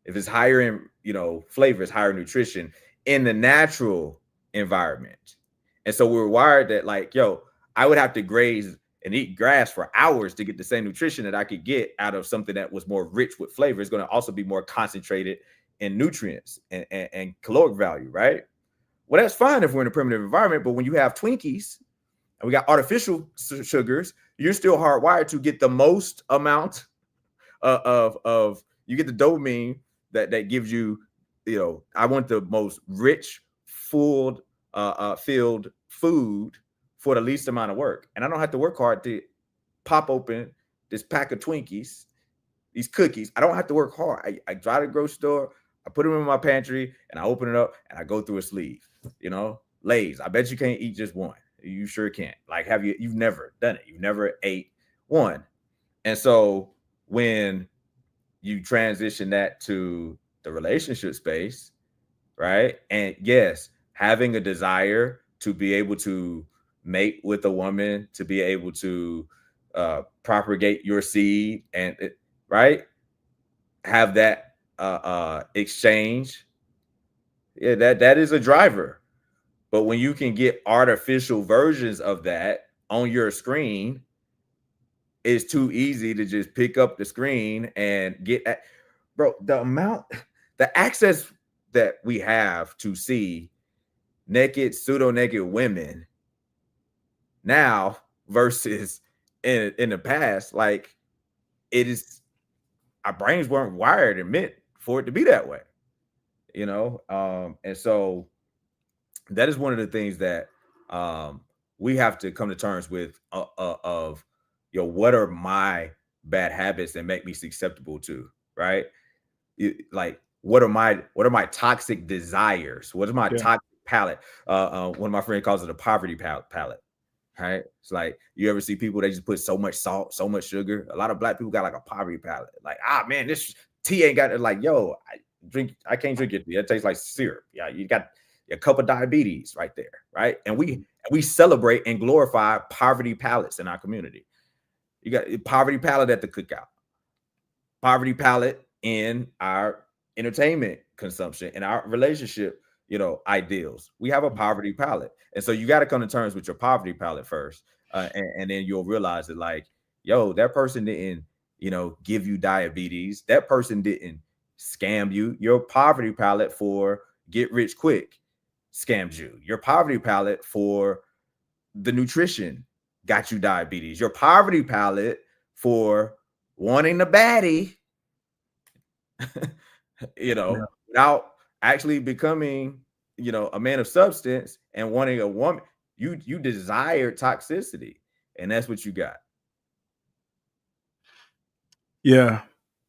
If it's higher in, you know, flavor, it's higher nutrition in the natural environment. And so we were wired that like, yo, I would have to graze and eat grass for hours to get the same nutrition that I could get out of something that was more rich with flavor. It's going to also be more concentrated in nutrients and caloric value, right? Well, that's fine if we're in a primitive environment, but when you have Twinkies and we got artificial sugars, you're still hardwired to get the most amount of you get the dopamine that gives you, you know, I want the most rich, full, filled food for the least amount of work, and I don't have to work hard to pop open this pack of Twinkies, these cookies. I don't have to work hard. I drive to the grocery store, I put them in my pantry, and I open it up and I go through a sleeve. You know, Lay's. I bet you can't eat just one. You sure can't. Like, you've never done it. You've never ate one. And so when you transition that to the relationship space, right? And yes, having a desire to be able to mate with a woman, to be able to propagate your seed, and right, have that exchange. Yeah, that is a driver. But when you can get artificial versions of that on your screen, it's too easy to just pick up the screen and get at, bro, the access that we have to see naked, pseudo-naked women now versus in the past, like it is, our brains weren't wired and meant for it to be that way, you know? And so that is one of the things that we have to come to terms with of, yo, what are my bad habits that make me susceptible to, right? Like, what are my toxic desires? What is my toxic palate? One of my friends calls it a poverty palate, right? It's like, you ever see people, they just put so much salt, so much sugar. A lot of black people got like a poverty palate. Like, man, this tea ain't got it. Like, yo, I can't drink your tea. It tastes like syrup. Yeah, you got a cup of diabetes right there, right? And we celebrate and glorify poverty palates in our community. You got poverty palate at the cookout, poverty palate in our entertainment consumption, in our relationship, you know, ideals. We have a poverty palate. And so you got to come to terms with your poverty palate first. And then you'll realize that, like, yo, that person didn't, you know, give you diabetes. That person didn't scam you. Your poverty palate for get rich quick scammed you. Your poverty palate for the nutrition got you diabetes. Your poverty palate for wanting the baddie, you know, without actually becoming, you know, a man of substance and wanting a woman, you desire toxicity, and that's what you got. Yeah,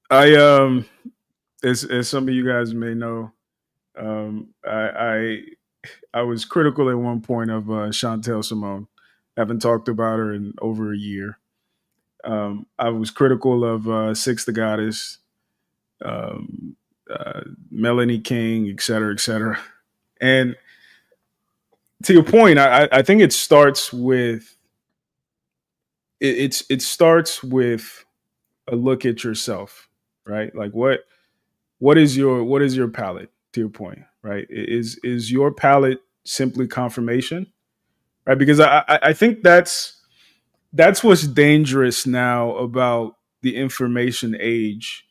I as some of you guys may know, I was critical at one point of Chantel Simone. Haven't talked about her in over a year. I was critical of Six the Goddess. um, Melanie King, et cetera, et cetera. And to your point, I think it starts with it starts with a look at yourself, right? Like what is your palette? To your point, right? Is your palette simply confirmation, right? Because I think that's what's dangerous now about the information age.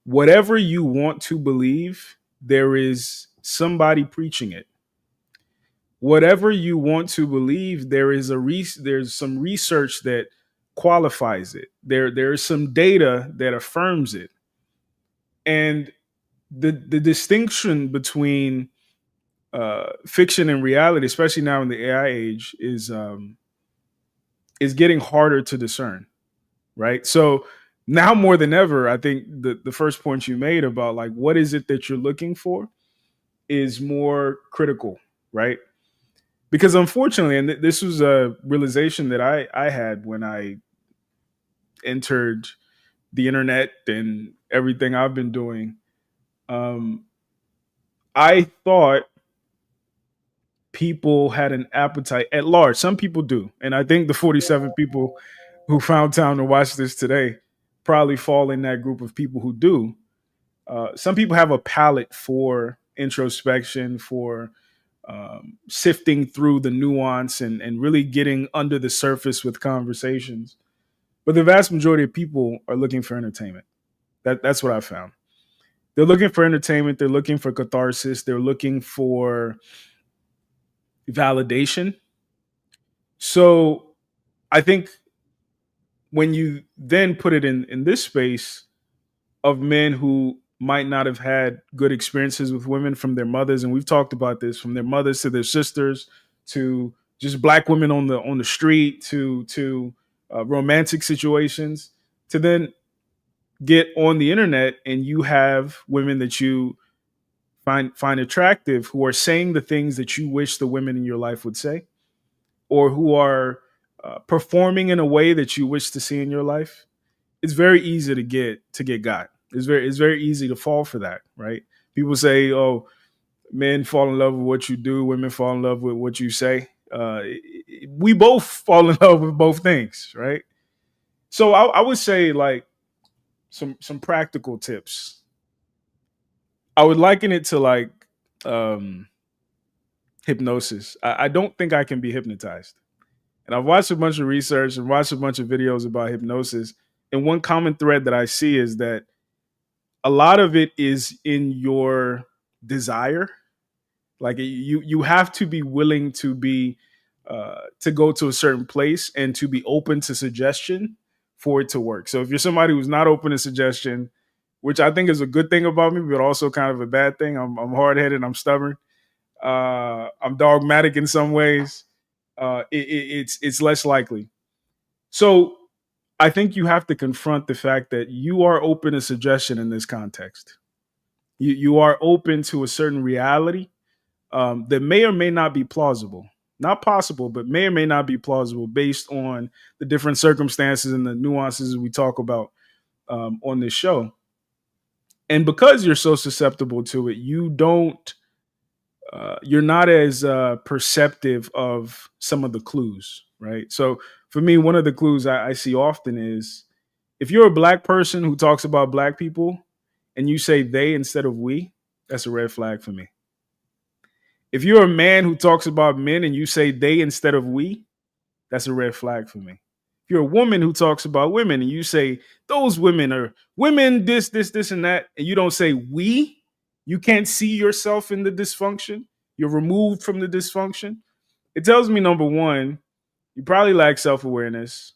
Whatever you want to believe, there is somebody preaching it. Whatever you want to believe, there's some research that qualifies it. There's some data that affirms it, and the distinction between fiction and reality, especially now in the AI age, is getting harder to discern. Right. So now more than ever, I think the first point you made about like what is it that you're looking for is more critical, right? Because unfortunately, and this was a realization that I had when I entered the internet and everything I've been doing. Um, I thought people had an appetite at large. Some people do, and I think the 47 people who found time to watch this today probably fall in that group of people who do. Some people have a palate for introspection, for sifting through the nuance and really getting under the surface with conversations. But the vast majority of people are looking for entertainment. That's what I found. They're looking for entertainment. They're looking for catharsis. They're looking for validation. So I think when you then put it in this space of men who might not have had good experiences with women from their mothers, and we've talked about this, from their mothers to their sisters to just black women on the street to romantic situations, to then get on the internet and you have women that you find attractive who are saying the things that you wish the women in your life would say, or who are performing in a way that you wish to see in your life. It's very easy to get got. It's very easy to fall for that, right? People say, "Oh, men fall in love with what you do, women fall in love with what you say." We both fall in love with both things, right? So I would say like some practical tips. I would liken it to like um, hypnosis. I don't think I can be hypnotized, and I've watched a bunch of research and watched a bunch of videos about hypnosis. And one common thread that I see is that a lot of it is in your desire. Like you have to be willing to go to a certain place and to be open to suggestion for it to work. So if you're somebody who's not open to suggestion, which I think is a good thing about me, but also kind of a bad thing. I'm hard headed. I'm stubborn. I'm dogmatic in some ways. It's less likely. So I think you have to confront the fact that you are open to suggestion in this context. You are open to a certain reality that may or may not be plausible. Not possible, but may or may not be plausible based on the different circumstances and the nuances we talk about on this show. And because you're so susceptible to it, you're not as perceptive of some of the clues, right? So for me, one of the clues I see often is if you're a black person who talks about black people and you say they instead of we, that's a red flag for me. If you're a man who talks about men and you say they instead of we, that's a red flag for me. If you're a woman who talks about women and you say those women are women, this, and that, and you don't say we, you can't see yourself in the dysfunction. You're removed from the dysfunction. It tells me, number one, you probably lack self awareness.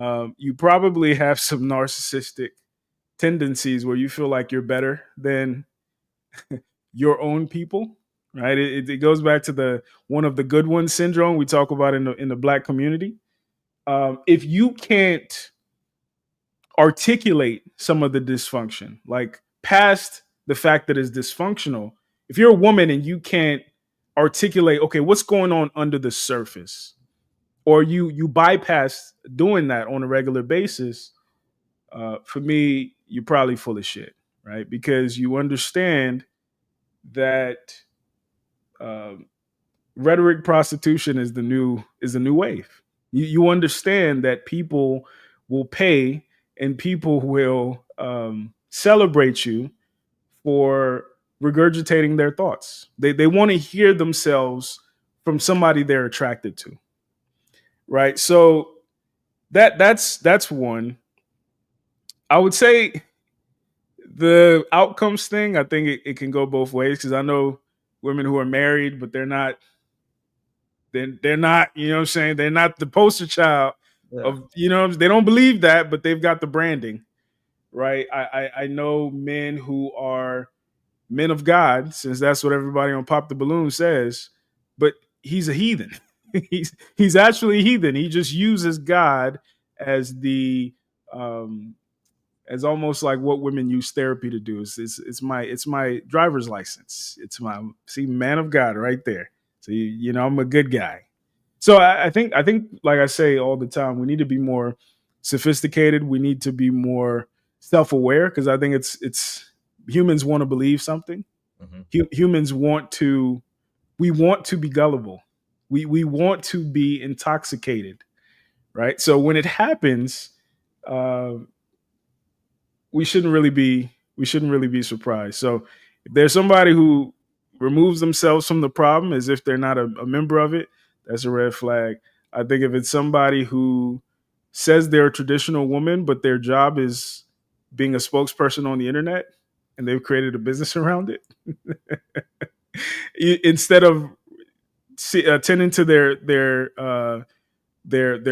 You probably have some narcissistic tendencies where you feel like you're better than your own people, right? It goes back to the one of the good ones syndrome we talk about in the black community. If you can't articulate some of the dysfunction, like past the fact that it's dysfunctional, if you're a woman and you can't articulate, okay, what's going on under the surface, or you bypass doing that on a regular basis, for me, you're probably full of shit, right? Because you understand that um, rhetoric prostitution is the new wave. You understand that people will pay and people will celebrate you for regurgitating their thoughts. They want to hear themselves from somebody they're attracted to, right? So that's one. I would say the outcomes thing. I think it can go both ways because I know women who are married, but they're not, you know what I'm saying? They're not the poster child Yeah. of, they don't believe that, but they've got the branding, right? I know men who are men of God, since that's what everybody on Pop the Balloon says, but he's a heathen. He's actually a heathen. He just uses God as the as almost like what women use therapy to do. It's my driver's license. It's my man of God right there. So I'm a good guy. So I think like I say all the time, we need to be more sophisticated. We need to be more self-aware because I think it's humans want to believe something. Mhm. Humans want to be gullible. We want to be intoxicated, right? So when it happens, uh, we shouldn't really be surprised. So if there's somebody who removes themselves from the problem as if they're not a member of it, that's a red flag. I think if it's somebody who says they're a traditional woman, but their job is being a spokesperson on the internet and they've created a business around it, instead of tending to their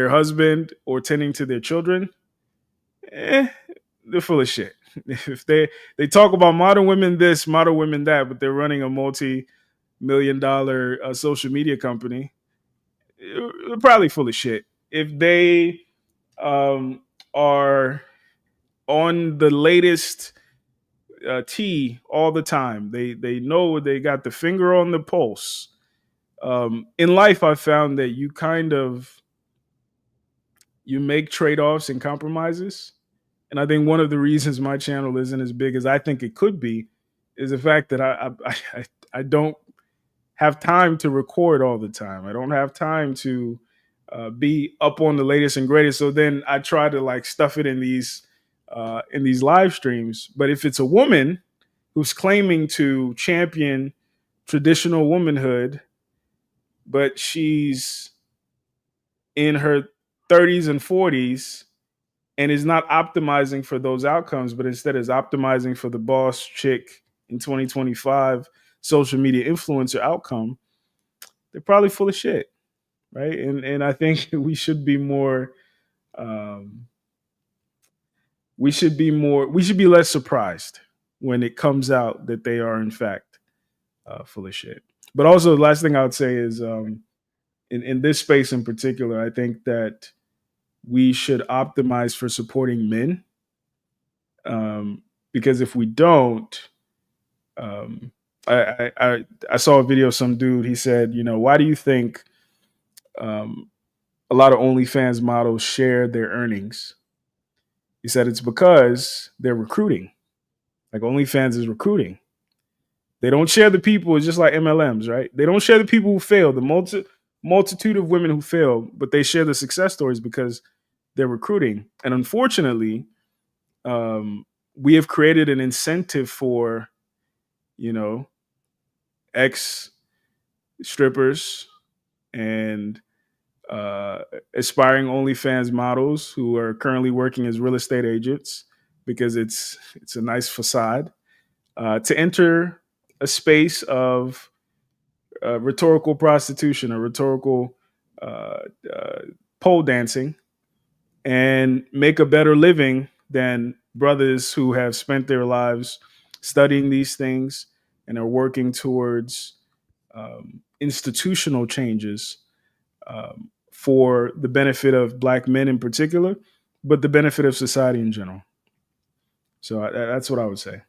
husband or tending to their children, eh, they're full of shit. If they talk about modern women this, modern women that, but they're running a multi-million-dollar social media company, they're probably full of shit. If they are on the latest tea all the time, they know they got the finger on the pulse. In life, I found that you make trade-offs and compromises. And I think one of the reasons my channel isn't as big as I think it could be is the fact that I don't have time to record all the time. I don't have time to be up on the latest and greatest. So then I try to like stuff it in these live streams. But if it's a woman who's claiming to champion traditional womanhood, but she's in her 30s and 40s and is not optimizing for those outcomes, but instead is optimizing for the boss chick in 2025 social media influencer outcome, they're probably full of shit, right? And I think um, we should be less surprised when it comes out that they are in fact full of shit. But also, the last thing I would say is in this space in particular, I think that we should optimize for supporting men, because if we don't, um, I saw a video of some dude. He said, why do you think um, a lot of OnlyFans models share their earnings? He said it's because they're recruiting. Like OnlyFans is recruiting. They don't share the people. It's just like MLMs, right? They don't share the people who fail, the multitude of women who fail, but they share the success stories because they're recruiting. And unfortunately, we have created an incentive for, you know, ex strippers and aspiring OnlyFans models who are currently working as real estate agents because it's a nice facade to enter a space of rhetorical prostitution or rhetorical uh, uh, pole dancing and make a better living than brothers who have spent their lives studying these things and are working towards institutional changes for the benefit of black men in particular, but the benefit of society in general. So that's what I would say.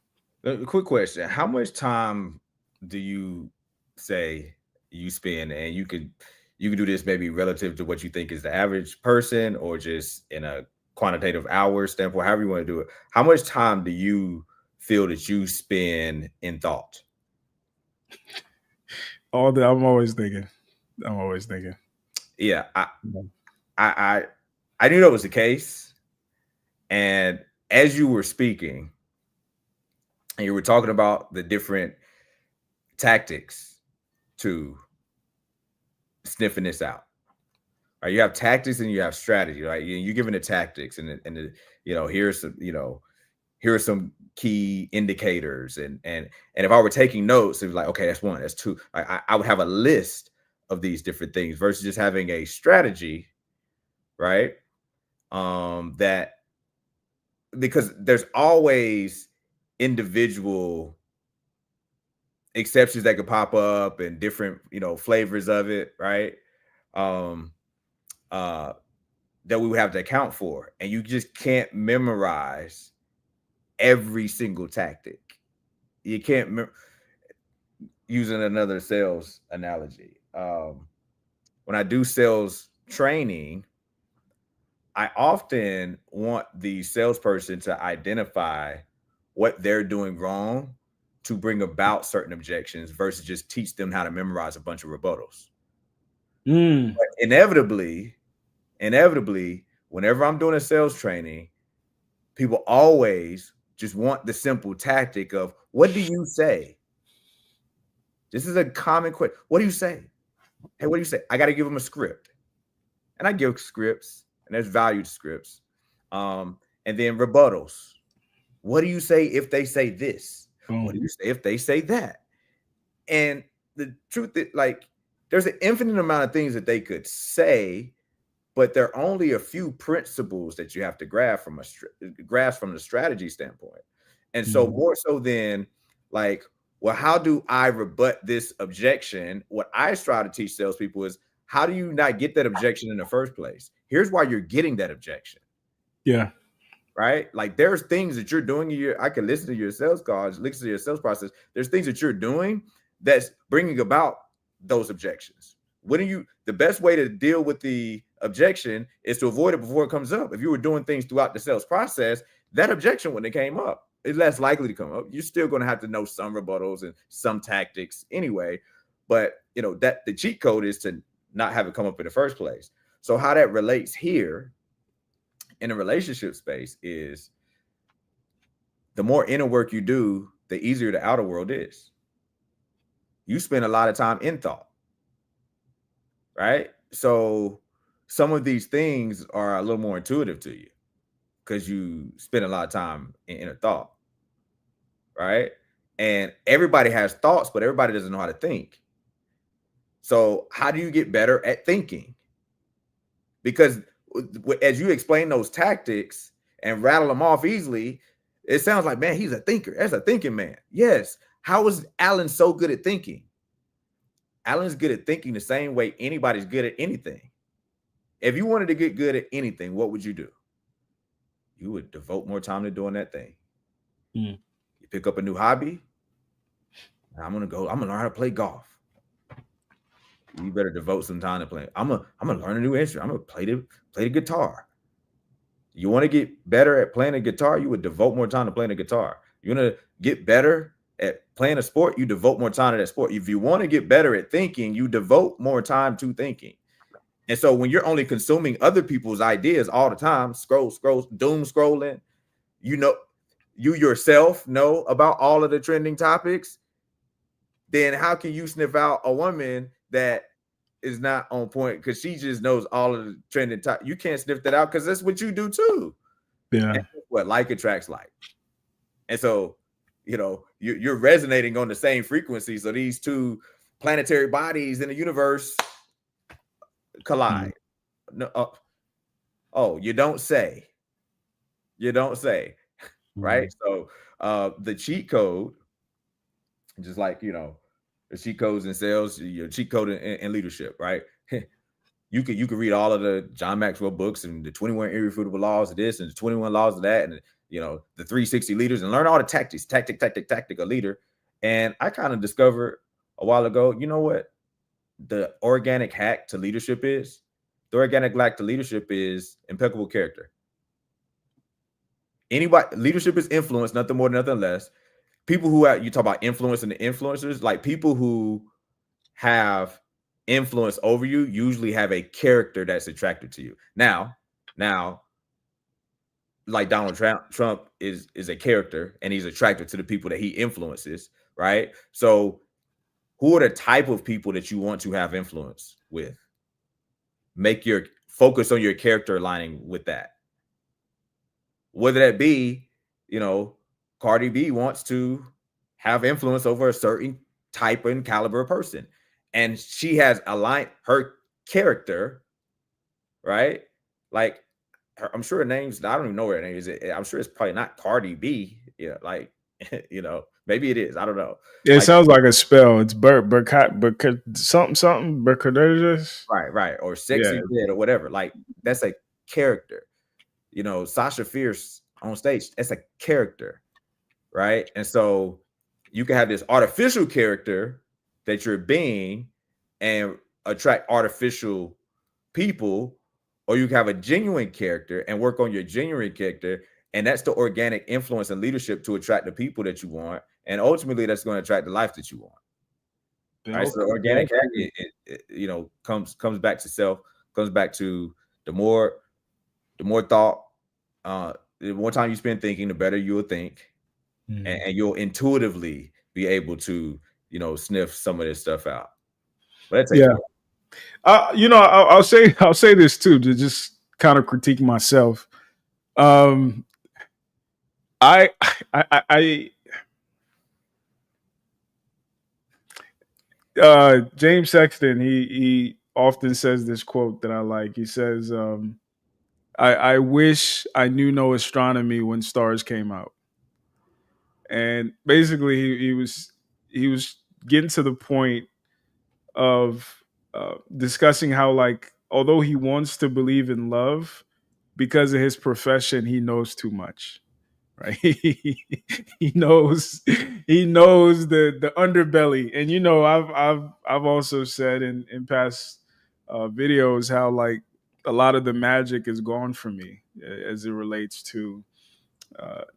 A quick question: how much time do you say you spend, and you could do this maybe relative to what you think is the average person, or just in a quantitative hours standpoint, however you want to do it, how much time do you feel that you spend in thought? I'm always thinking. Yeah, I knew that was the case. And as you were speaking, and you were talking about the different tactics to sniffing this out. Right? You have tactics and you have strategy, right? You're given the tactics and here's some, here are some key indicators. And if I were taking notes, it was like, okay, that's one, that's two. I would have a list of these different things versus just having a strategy, right? That because there's always individual exceptions that could pop up and different, flavors of it, right? That we would have to account for. And you just can't memorize every single tactic. You can't using another sales analogy. When I do sales training, I often want the salesperson to identify what they're doing wrong to bring about certain objections versus just teach them how to memorize a bunch of rebuttals. But inevitably, whenever I'm doing a sales training, people always just want the simple tactic of, what do you say? This is a common question. What do you say? Hey, what do you say? I got to give them a script. And I give scripts, and there's value to scripts. And then rebuttals. What do you say if they say this? What do you say if they say that? And the truth is, like, there's an infinite amount of things that they could say, but there are only a few principles that you have to grasp from the strategy standpoint. And so more so than like, well, how do I rebut this objection? What I strive to teach salespeople is, how do you not get that objection in the first place? Here's why you're getting that objection. Yeah. Right? Like, there's things that you're doing. I can listen to your sales calls, listen to your sales process. There's things that you're doing that's bringing about those objections. The best way to deal with the objection is to avoid it before it comes up. If you were doing things throughout the sales process, that objection, when it came up, is less likely to come up. You're still going to have to know some rebuttals and some tactics anyway. But that the cheat code is to not have it come up in the first place. So how that relates here in a relationship space is, the more inner work you do, the easier the outer world is. You spend a lot of time in thought, right? So some of these things are a little more intuitive to you because you spend a lot of time in inner thought, right? And everybody has thoughts, but everybody doesn't know how to think. So how do you get better at thinking? Because as you explain those tactics and rattle them off easily, it sounds like, man, he's a thinker. That's a thinking man. Yes. How is Alan so good at thinking? Alan's good at thinking the same way anybody's good at anything. If you wanted to get good at anything, what would you do? You would devote more time to doing that thing. You pick up a new hobby. I'm gonna learn how to play golf. You better devote some time to playing. I'm gonna learn a new instrument. I'm gonna play the guitar. You want to get better at playing a guitar, you would devote more time to playing a guitar. You want to get better at playing a sport, you devote more time to that sport. If you want to get better at thinking, you devote more time to thinking. And so when you're only consuming other people's ideas all the time, doom scrolling, you yourself know about all of the trending topics, then how can you sniff out a woman that is not on point because she just knows all of the trending topics? You can't sniff that out because that's what you do too. Yeah. What like attracts like. And so, you're resonating on the same frequency. So these two planetary bodies in the universe collide. No, you don't say. Right? So the cheat code, just like the cheat codes in sales, your cheat code in leadership, right? You could read all of the John Maxwell books and the 21 irrefutable laws of this and the 21 laws of that, and the 360 leaders, and learn all the tactics, tactic a leader. And I kind of discovered a while ago, you know what the organic hack to leadership is? The organic hack to leadership is impeccable character. Anybody, leadership is influence, nothing more, nothing less. People who you talk about influence and the influencers, like people who have influence over you usually have a character that's attracted to you. Now, like Donald Trump is a character and he's attracted to the people that he influences, right? So who are the type of people that you want to have influence with? Make your focus on your character aligning with that. Whether that be, Cardi B wants to have influence over a certain type and caliber of person. And she has aligned her character, right? Like, I'm sure her name's, I don't even know what her name is. I'm sure it's probably not Cardi B. Yeah, like, maybe it is. I don't know. It Like, sounds like a spell. It's something Burkhardt. right. Or Sexy Yeah. Red or whatever. Like, that's a character. Sasha Fierce on stage, that's a character, right? And so you can have this artificial character that you're being and attract artificial people, or you can have a genuine character and work on your genuine character, and that's the organic influence and leadership to attract the people that you want, and ultimately that's going to attract the life that you want. Right? So the organic act, comes back to self, comes back to the more thought, the more time you spend thinking, the better you'll think, and you'll intuitively be able to, sniff some of this stuff out. But that takes work. I'll say this too, to just kind of critique myself. I James Sexton, he often says this quote that I like. He says, I wish I knew no astronomy when stars came out. And basically he was getting to the point of discussing how, like, although he wants to believe in love, because of his profession, he knows too much. Right? he knows the underbelly. And I've also said in past videos how, like, a lot of the magic is gone for me as it relates to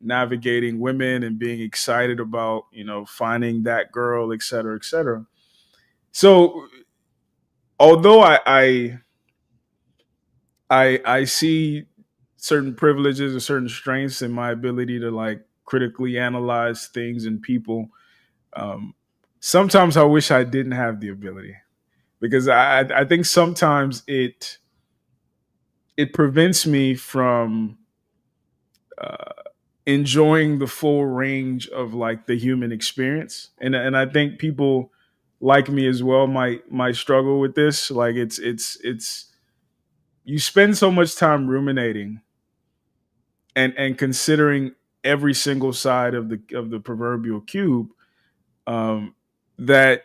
navigating women and being excited about finding that girl, et cetera, et cetera. So although I see certain privileges or certain strengths in my ability to, like, critically analyze things and people, sometimes I wish I didn't have the ability, because I think sometimes it prevents me from enjoying the full range of, like, the human experience, and I think people like me as well might struggle with this. Like, it's you spend so much time ruminating and considering every single side of the proverbial cube, that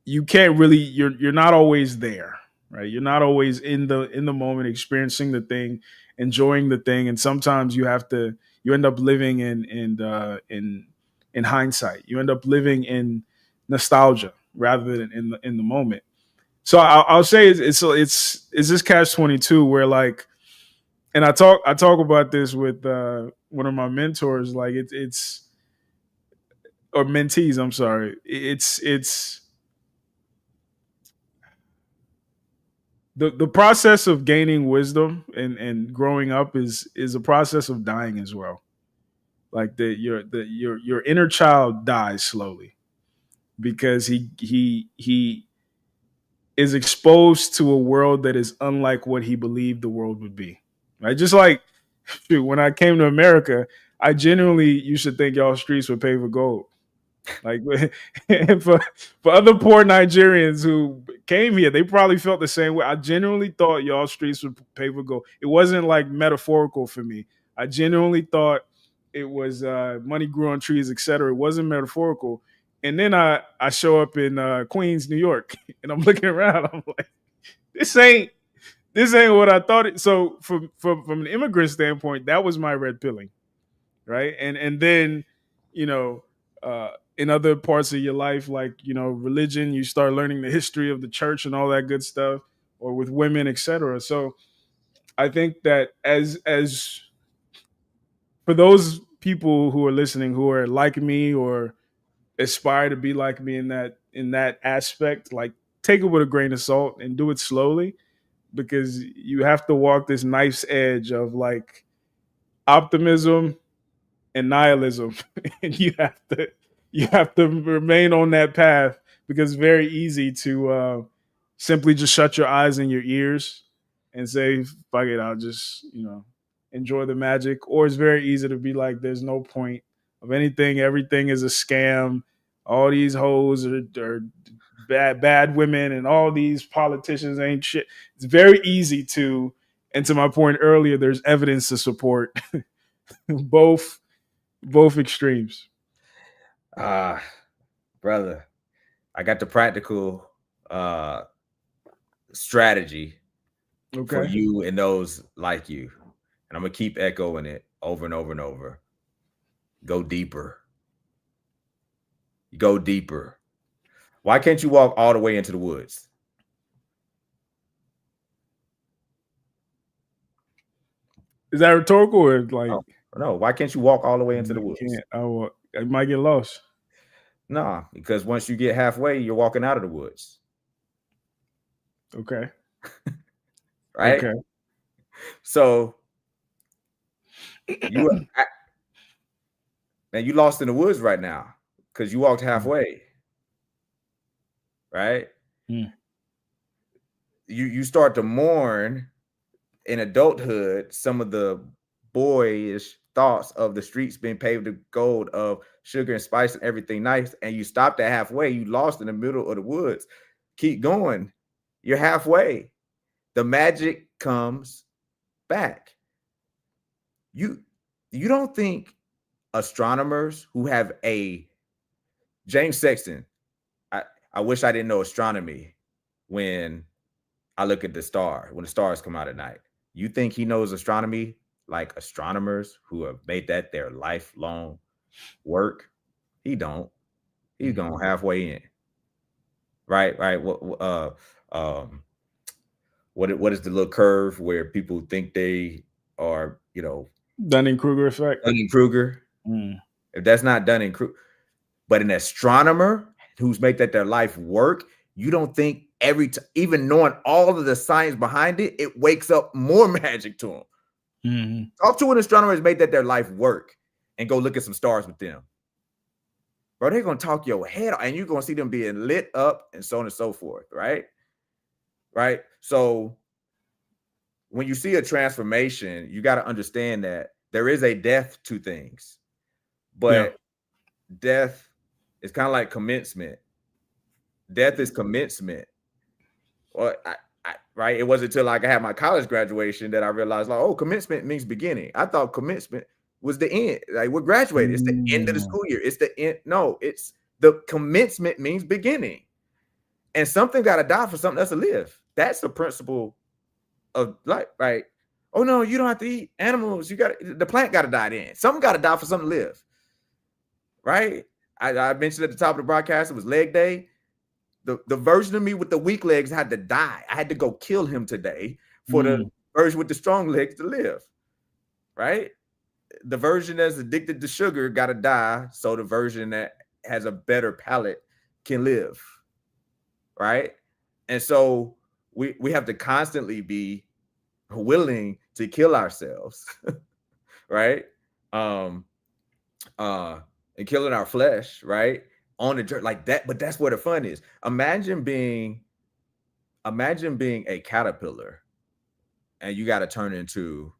you can't really, you're not always there, right? You're not always in the moment, experiencing the thing, enjoying the thing, and sometimes you end up living in hindsight. You end up living in nostalgia rather than in the moment. So I'll say it's this catch-22 where, like, and I talk about this with one of my mentors, like, it's or mentees, I'm sorry. It's the process of gaining wisdom and growing up is a process of dying as well. Like, your inner child dies slowly, because he is exposed to a world that is unlike what he believed the world would be. Right? Just like, shoot, when I came to America, I genuinely used to think y'all streets were paved with gold. Like, for other poor Nigerians who came here, they probably felt the same way. I genuinely thought y'all streets were paved with gold. It wasn't, like, metaphorical for me. I genuinely thought it was money grew on trees, etc. It wasn't metaphorical. And then I show up in Queens, New York, and I'm looking around. I'm like, this ain't what I thought it. So from an immigrant standpoint, that was my red pilling, right? And then, you know, in other parts of your life, like, religion, you start learning the history of the church and all that good stuff, or with women, etc. So I think that as for those people who are listening who are like me or aspire to be like me in that aspect, like take it with a grain of salt and do it slowly, because you have to walk this knife's edge of like optimism and nihilism. And you have to remain on that path, because it's very easy to simply just shut your eyes and your ears and say, fuck it, I'll just, enjoy the magic. Or it's very easy to be like, there's no point of anything, everything is a scam, all these hoes are bad women, and all these politicians ain't shit. It's very easy to, and to my point earlier, there's evidence to support both extremes. Brother, I got the practical strategy for Okay. you and those like you. And I'm going to keep echoing it over and over and over. Go deeper. Go deeper. Why can't you walk all the way into the woods? Is that rhetorical or like? No. Why can't you walk all the way into the woods? I might get lost. Nah, because once you get halfway, you're walking out of the woods. Okay. Right? Okay. So you lost in the woods right now because you walked halfway. Right? Mm. You start to mourn in adulthood some of the boyish thoughts of the streets being paved with gold of sugar and spice and everything nice, and you stopped at halfway. You lost in the middle of the woods. Keep going. You're halfway. The magic comes back. You don't think astronomers who have a James Sexton, I wish I didn't know astronomy when I look at the when the stars come out at night. You think he knows astronomy like astronomers who have made that their lifelong work? He don't. He's going halfway in. Right. What is the little curve where people think they are, Dunning-Kruger effect. Dunning-Kruger. If that's not Dunning-Kruger, but an astronomer who's made that their life work, you don't think even knowing all of the science behind it, it wakes up more magic to them. Mm-hmm. Talk to an astronomer who's made that their life work and go look at some stars with them. Bro, they're going to talk your head off, and you're going to see them being lit up and so on and so forth, right? Right? So when you see a transformation, you got to understand that there is a death to things. But death is kind of like commencement. Death is commencement. Well, right? It wasn't until like I had my college graduation that I realized, like, oh, commencement means beginning. I thought commencement was the end. Like, we're graduating. It's the end of the school year. It's the end. No, it's the commencement means beginning. And something got to die for something else to live. That's the principle of life, right? Oh, no, you don't have to eat animals. The plant got to die then. Something got to die for something to live, right? I mentioned at the top of the broadcast, it was leg day. The version of me with the weak legs had to die. I had to go kill him today for the version with the strong legs to live, right? The version that's addicted to sugar got to die so the version that has a better palate can live, right? And so we have to constantly be willing to kill ourselves, right? And killing our flesh, right? On the dirt like that, but that's where the fun is. Imagine being a caterpillar and you got to turn into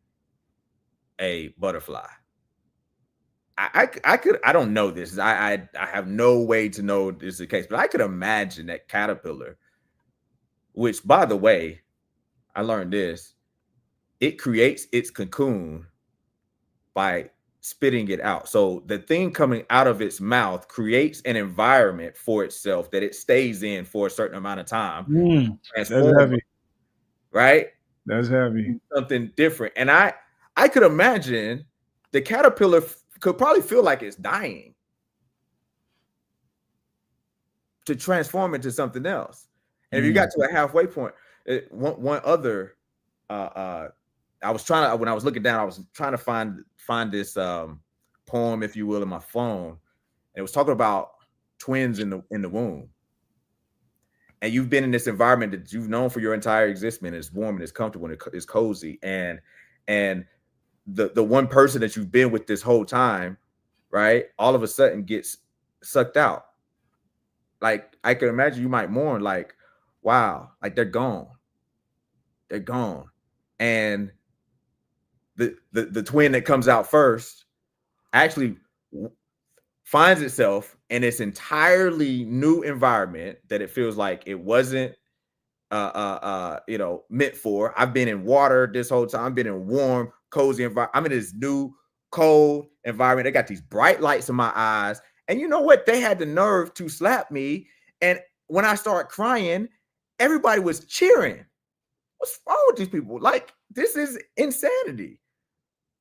a butterfly. I don't know this. I have no way to know this is the case, but I could imagine that caterpillar, which by the way, I learned this, it creates its cocoon by spitting it out. So the thing coming out of its mouth creates an environment for itself that it stays in for a certain amount of time. That's heavy. Right? That's heavy. Something different. And I could imagine the caterpillar could probably feel like it's dying to transform into something else. And if you got to a halfway point, one other I was trying to, when I was looking down, I was trying to find this poem, if you will, in my phone. And it was talking about twins in the womb. And you've been in this environment that you've known for your entire existence. It's warm and it's comfortable and it's cozy. And the one person that you've been with this whole time, right, all of a sudden gets sucked out. Like, I can imagine you might mourn, like, wow, like they're gone. They're gone. And the twin that comes out first actually finds itself in this entirely new environment that it feels like it wasn't meant for. I've been in water this whole time. I've been in warm, cozy environment. I'm in this new cold environment. They got these bright lights in my eyes. And you know what? They had the nerve to slap me. And when I started crying, everybody was cheering. What's wrong with these people? Like, this is insanity.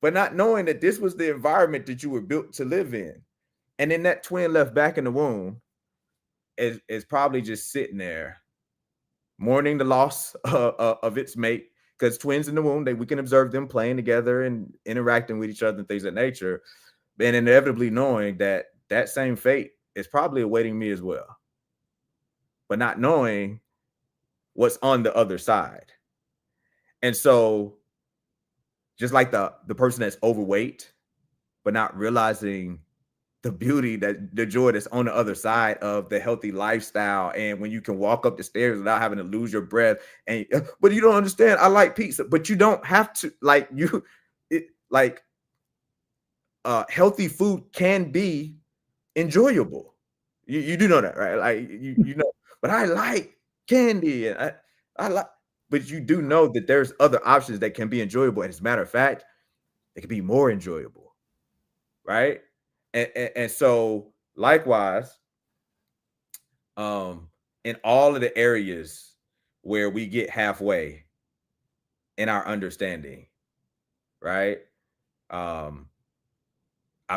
But not knowing that this was the environment that you were built to live in. And then that twin left back in the womb is probably just sitting there mourning the loss of its mate, because twins in the womb, we can observe them playing together and interacting with each other and things of that nature, and inevitably knowing that that same fate is probably awaiting me as well, but not knowing what's on the other side. And so just like the person that's overweight, but not realizing the beauty, that the joy that's on the other side of the healthy lifestyle. And when you can walk up the stairs without having to lose your breath, and but you don't understand, I like pizza, but you don't have to, healthy food can be enjoyable. You do know that, right? Like you know, but I like candy and I like, but you do know that there's other options that can be enjoyable. And as a matter of fact, they can be more enjoyable, right? And so likewise, in all of the areas where we get halfway in our understanding, right? I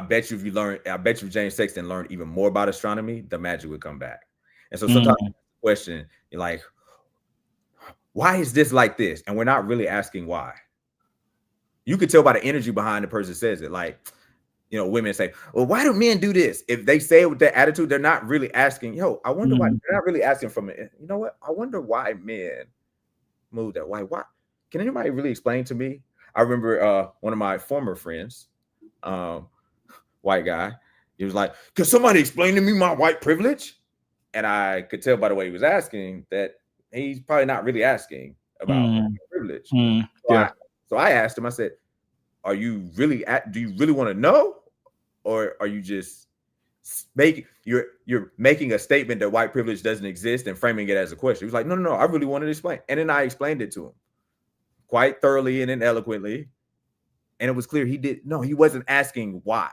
bet you if James Sexton learned even more about astronomy, the magic would come back. And so sometimes the question, you're like, why is this like this? And we're not really asking why. You could tell by the energy behind the person says it. Like, you know, women say, well, why do men do this? If they say it with that attitude, they're not really asking, I wonder why. They're not really asking from it. You know what? I wonder why men move that way. Why? Can anybody really explain to me? I remember one of my former friends, white guy, he was like, can somebody explain to me my white privilege? And I could tell by the way he was asking that he's probably not really asking about privilege. So I asked him, I said, do you really want to know? Or are you just you're making a statement that white privilege doesn't exist and framing it as a question? He was like, no, I really wanted to explain. And then I explained it to him quite thoroughly and then eloquently. And it was clear he wasn't asking why.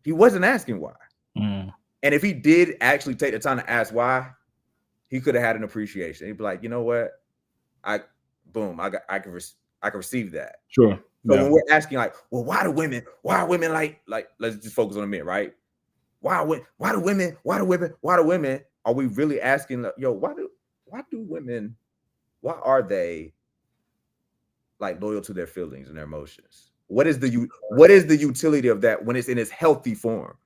He wasn't asking why. And if he did actually take the time to ask why, he could have had an appreciation. He'd be like, you know what? I can receive that. Sure. So when we're asking, like, well, why are women like let's just focus on the men, right? Why do women? Are we really asking, why are they like loyal to their feelings and their emotions? What is the utility of that when it's in its healthy form?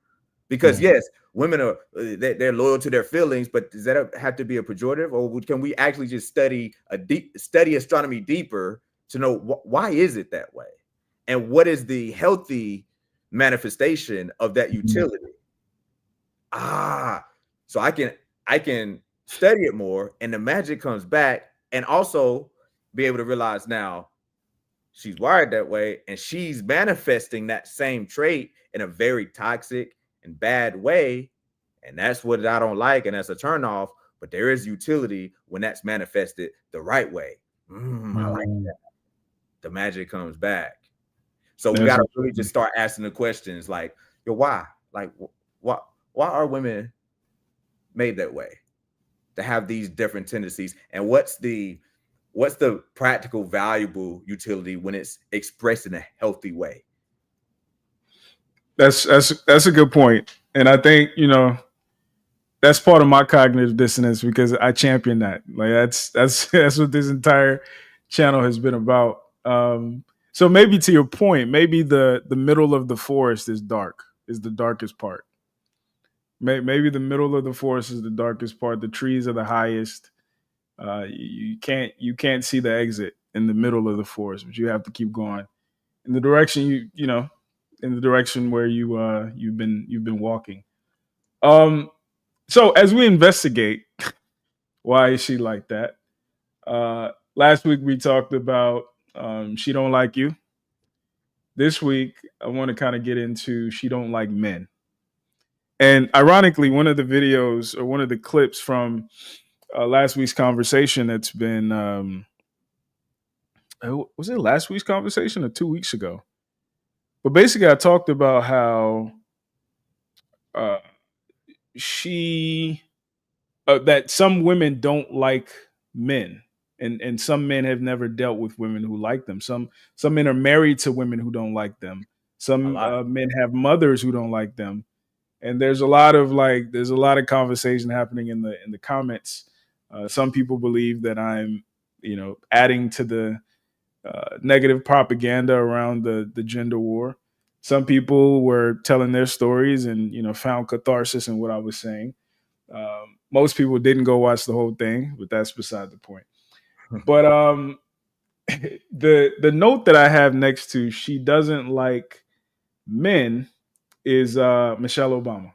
Because yes, women are they're loyal to their feelings, but does that have to be a pejorative, or can we actually just study astronomy deeper to know why is it that way, and what is the healthy manifestation of that utility? So I can study it more, and the magic comes back, and also be able to realize now she's wired that way, and she's manifesting that same trait in a very toxic and bad way, and that's what I don't like, and that's a turnoff. But there is utility when that's manifested the right way. I like that. The magic comes back. So we got to really just start asking the questions like, why? Like, why are women made that way, to have these different tendencies? And what's the practical, valuable utility when it's expressed in a healthy way? That's a good point. And I think, that's part of my cognitive dissonance, because I champion that. Like that's what this entire channel has been about. So maybe to your point, maybe the middle of the forest is dark, is the darkest part. Maybe the middle of the forest is the darkest part. The trees are the highest. You can't see the exit in the middle of the forest, but you have to keep going in the direction in the direction where you've been walking. Um, so as we investigate why is she like that, last week we talked about she don't like you. This week I want to kind of get into she don't like men. And ironically, one of the videos or one of the clips from last week's conversation that's been was it last week's conversation or 2 weeks ago? But basically, I talked about how uh, she that some women don't like men, and some men have never dealt with women who like them. Some men are married to women who don't like them. A Some lot. men have mothers who don't like them, and there's a lot of conversation happening in the comments. Some people believe that I'm adding to the negative propaganda around the gender war. Some people were telling their stories and found catharsis in what I was saying. Most people didn't go watch the whole thing, but that's beside the point. But the note that I have next to she doesn't like men is Michelle Obama,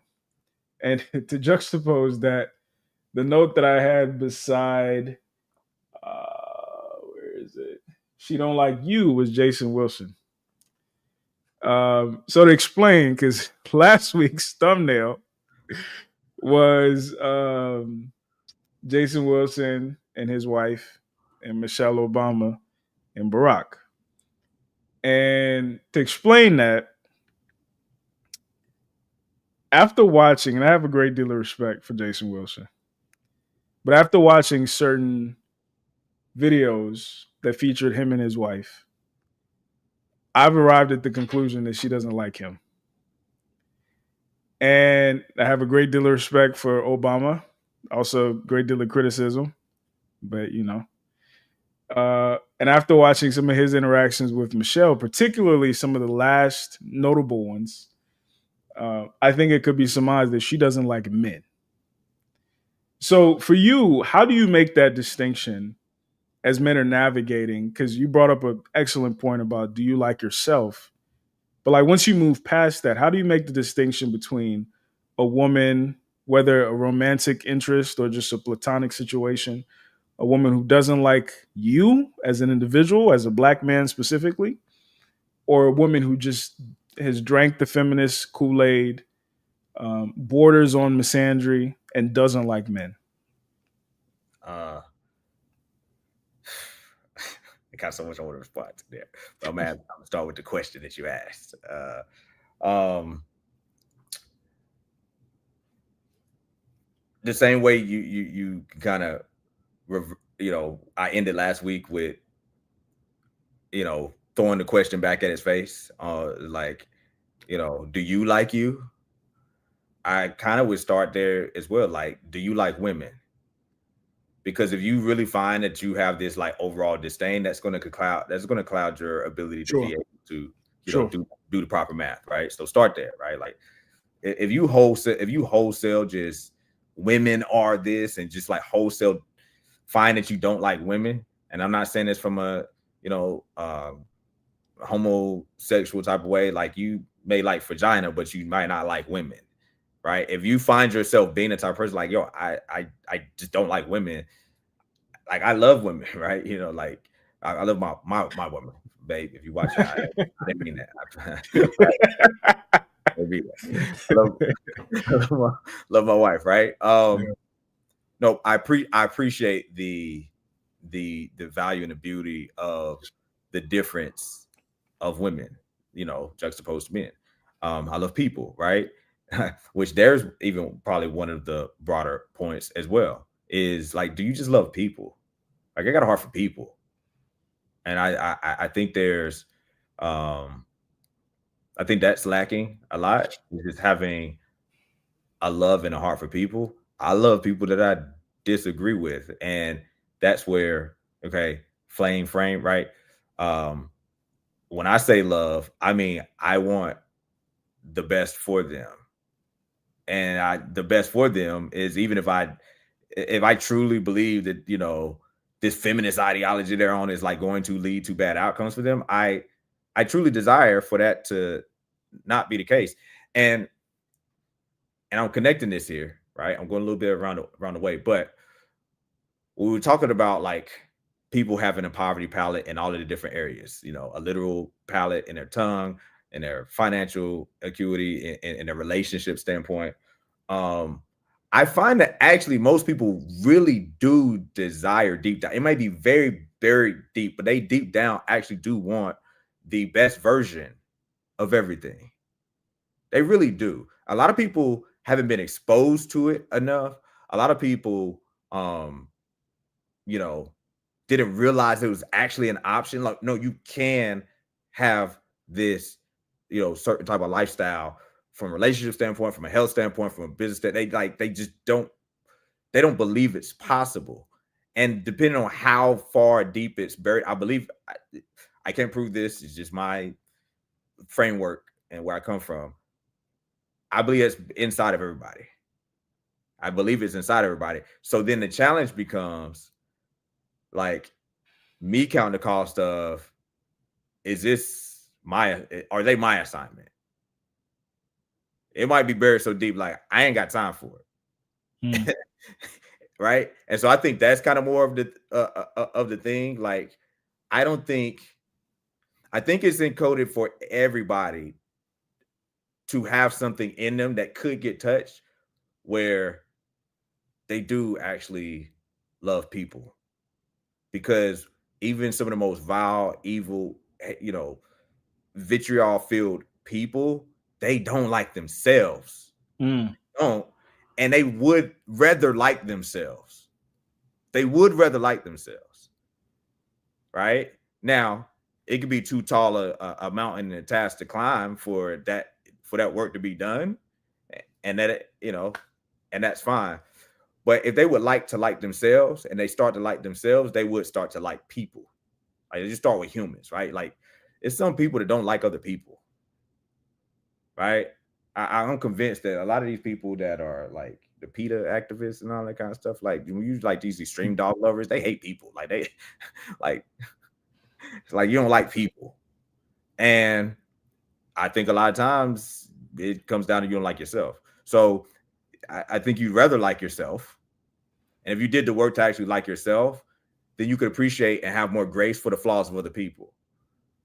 and to juxtapose that, the note that I had beside where is it? She don't like you was Jason Wilson. So to explain, because last week's thumbnail was Jason Wilson and his wife and Michelle Obama and Barack. And to explain that, after watching, and I have a great deal of respect for Jason Wilson, but after watching certain videos that featured him and his wife, I've arrived at the conclusion that she doesn't like him. And I have a great deal of respect for Obama, also a great deal of criticism, but and after watching some of his interactions with Michelle, particularly some of the last notable ones, I think it could be surmised that she doesn't like men. So for you, how do you make that distinction as men are navigating? Because you brought up an excellent point about do you like yourself? But like once you move past that, how do you make the distinction between a woman, whether a romantic interest or just a platonic situation, a woman who doesn't like you as an individual, as a black man specifically, or a woman who just has drank the feminist Kool-Aid, borders on misandry, and doesn't like men? Uh, I got so much I want to respond to there. But I'm gonna start with the question that you asked. The same way you kind of I ended last week with throwing the question back at his face, like do you like you? I kind of would start there as well, like do you like women? Because if you really find that you have this like overall disdain, that's going to cloud your ability to be Sure. able to Sure. do the proper math, right? So start there, right? Like if you wholesale just women are this and just like wholesale find that you don't like women, and I'm not saying this from a homosexual type of way, like you may like vagina but you might not like women, right? If you find yourself being the type of person like I just don't like women, like I love women, right? Like I love my woman, babe. If you watch it, I didn't mean that. I love my wife, right? No, I appreciate the value and the beauty of the difference of women, juxtaposed to men. I love people, right? Which there's even probably one of the broader points as well is like, do you just love people? Like I got a heart for people, and I think there's I think that's lacking a lot. Just having a love and a heart for people. I love people that I disagree with, and that's where flame frame, right? When I say love, I mean I want the best for them, and the best for them is, even if I truly believe that, you know, this feminist ideology they're on is like going to lead to bad outcomes for them, I truly desire for that to not be the case. And I'm connecting this here, right? I'm going a little bit around the way, but we were talking about like people having a poverty palette in all of the different areas, you know, a literal palette in their tongue, in their financial acuity, in their relationship standpoint. Um, I find that actually most people really do desire deep down. It might be very, very deep, but they deep down actually do want the best version of everything. They really do. A lot of people haven't been exposed to it enough. A lot of people, you know, didn't realize it was actually an option. Like, no, you can have this, you know, certain type of lifestyle from a relationship standpoint, from a health standpoint, from a business that they just don't believe it's possible. And depending on how far deep it's buried, I believe I can't prove this. It's just my framework and where I come from. I believe it's inside of everybody. I believe it's inside everybody. So then the challenge becomes like me counting the cost of, are they my assignment? It might be buried so deep, like I ain't got time for it. Right. And so I think that's kind of more of the thing. Like, I think it's encoded for everybody to have something in them that could get touched where they do actually love people. Because even some of the most vile, evil, you know, vitriol-filled people, they don't like themselves. Don't. And they would rather like themselves. They would rather like themselves. Right? Now, it could be too tall a mountain and a task to climb for that work to be done. And that, you know, and that's fine. But if they would like to like themselves and they start to like themselves, they would start to like people. Like, they just start with humans, right? Like, it's some people that don't like other people, right? I'm convinced that a lot of these people that are like the PETA activists and all that kind of stuff, like when you like these extreme dog lovers, they hate people. Like they, like, it's like you don't like people. And I think a lot of times it comes down to you don't like yourself. So I think you'd rather like yourself. And if you did the work to actually like yourself, then you could appreciate and have more grace for the flaws of other people.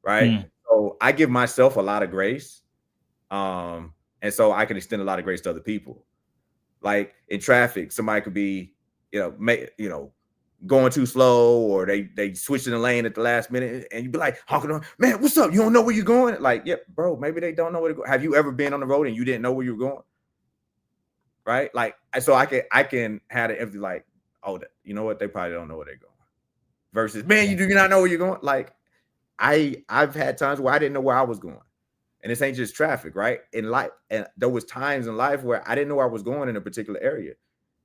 Right. So I give myself a lot of grace. And so I can extend a lot of grace to other people. Like in traffic, somebody could be, going too slow, or they switching the lane at the last minute, and you'd be like honking on, man, what's up? You don't know where you're going? Like, yep, bro, maybe they don't know where to go. Have you ever been on the road and you didn't know where you were going? Right? Like, so I can have the empathy, like, oh, you know what? They probably don't know where they're going. Versus, man, you do not know where you're going. Like, I've had times where I didn't know where I was going. And this ain't just traffic, right? In life, and there was times in life where I didn't know where I was going in a particular area.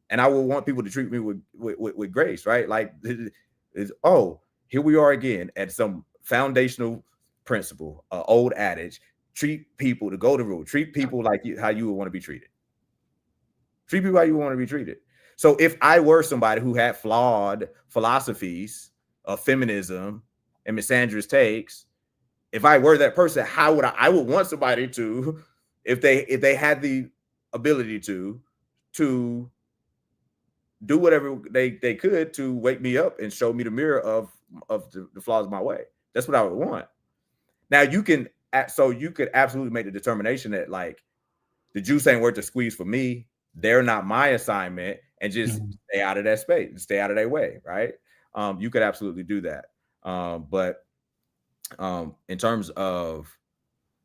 And I would want people to treat me with grace, right? Like, here we are again at some foundational principle, old adage: treat people, the golden rule, treat people like how you would want to be treated. Treat people how you want to be treated. So if I were somebody who had flawed philosophies of feminism and misandrous takes, if I were that person, how would I would want somebody to, if they had the ability to do whatever they could to wake me up and show me the mirror of the flaws of my way. That's what I would want. Now you could absolutely make the determination that, like, the juice ain't worth the squeeze for me. They're not my assignment, and just stay out of that space, stay out of their way, right? You could absolutely do that. But in terms of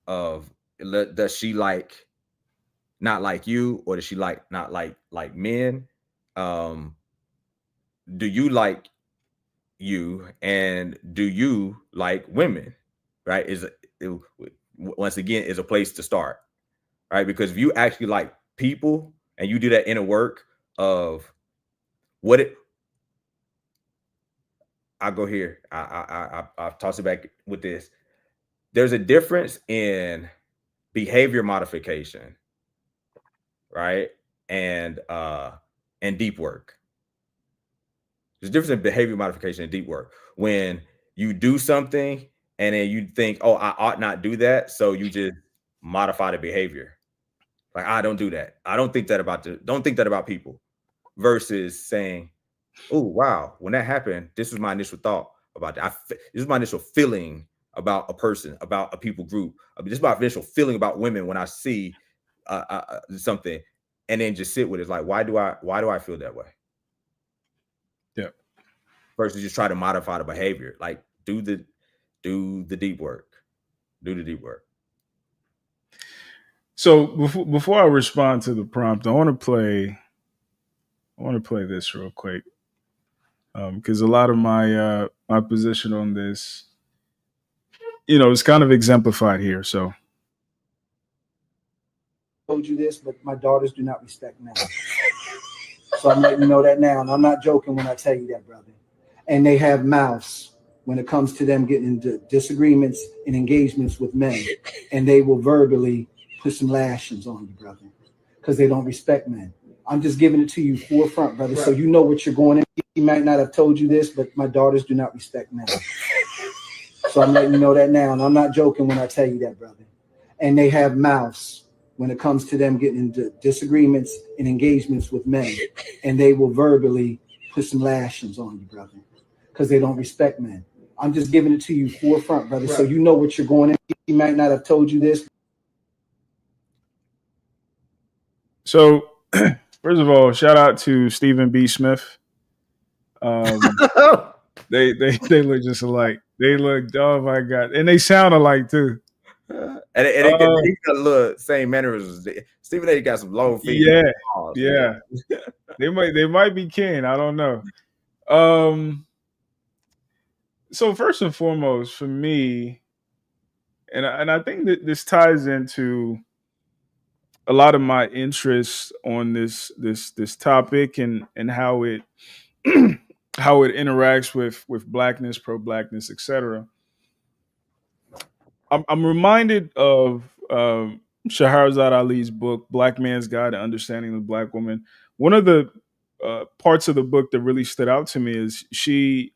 does she like not like you, or does she like not like men? Do you like you, and do you like women? Right? Once again, is a place to start, right? Because if you actually like people and you do that inner work of I'll go here. I'll toss it back with this. There's a difference in behavior modification, right? And deep work. There's a difference in behavior modification and deep work. When you do something and then you think, oh, I ought not do that, so you just modify the behavior. Like, I don't do that. I don't think that about people. Versus saying, oh, wow, when that happened, this was my initial thought about that. This is my initial feeling about a person, about a people group. This is my initial feeling about women when I see something, and then just sit with it. It's like, why do I feel that way? Yeah. Versus just try to modify the behavior. Like, do the deep work. Do the deep work. So before I respond to the prompt, I want to play this real quick, because a lot of my my position on this, is kind of exemplified here. So, told you this, but my daughters do not respect men. So I'm letting you know that now, and I'm not joking when I tell you that, brother. And they have mouths when it comes to them getting into disagreements and engagements with men, and they will verbally put some lashings on you, brother, because they don't respect men. I'm just giving it to you forefront, brother, so you know what you're going in. He might not have told you this, but my daughters do not respect men. So I'm letting you know that now, and I'm not joking when I tell you that, brother. And they have mouths when it comes to them getting into disagreements and engagements with men, and they will verbally put some lashings on you, brother, because they don't respect men. I'm just giving it to you forefront, brother, so you know what you're going in. He might not have told you this. So, first of all, shout out to Stephen B. Smith. They look just alike. They look, oh my god, and they sound alike too. And they got a little same mannerisms. Stephen A. got some long feet. Yeah. they might be kin. I don't know. So first and foremost, for me, and I think that this ties into a lot of my interest on this topic and how it how it interacts with blackness, pro blackness, etc. I'm reminded of Shahrazad Ali's book, Black Man's Guide to Understanding the Black Woman. One of the parts of the book that really stood out to me is she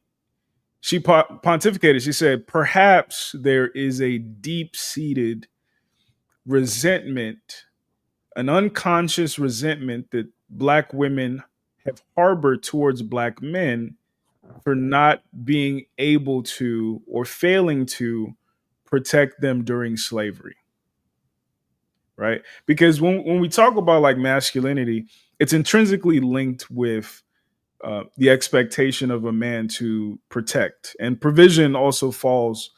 pontificated. She said, perhaps there is a deep-seated resentment, an unconscious resentment that Black women have harbored towards Black men for not being able to or failing to protect them during slavery. Right? Because when we talk about like masculinity, it's intrinsically linked with the expectation of a man to protect, and provision also falls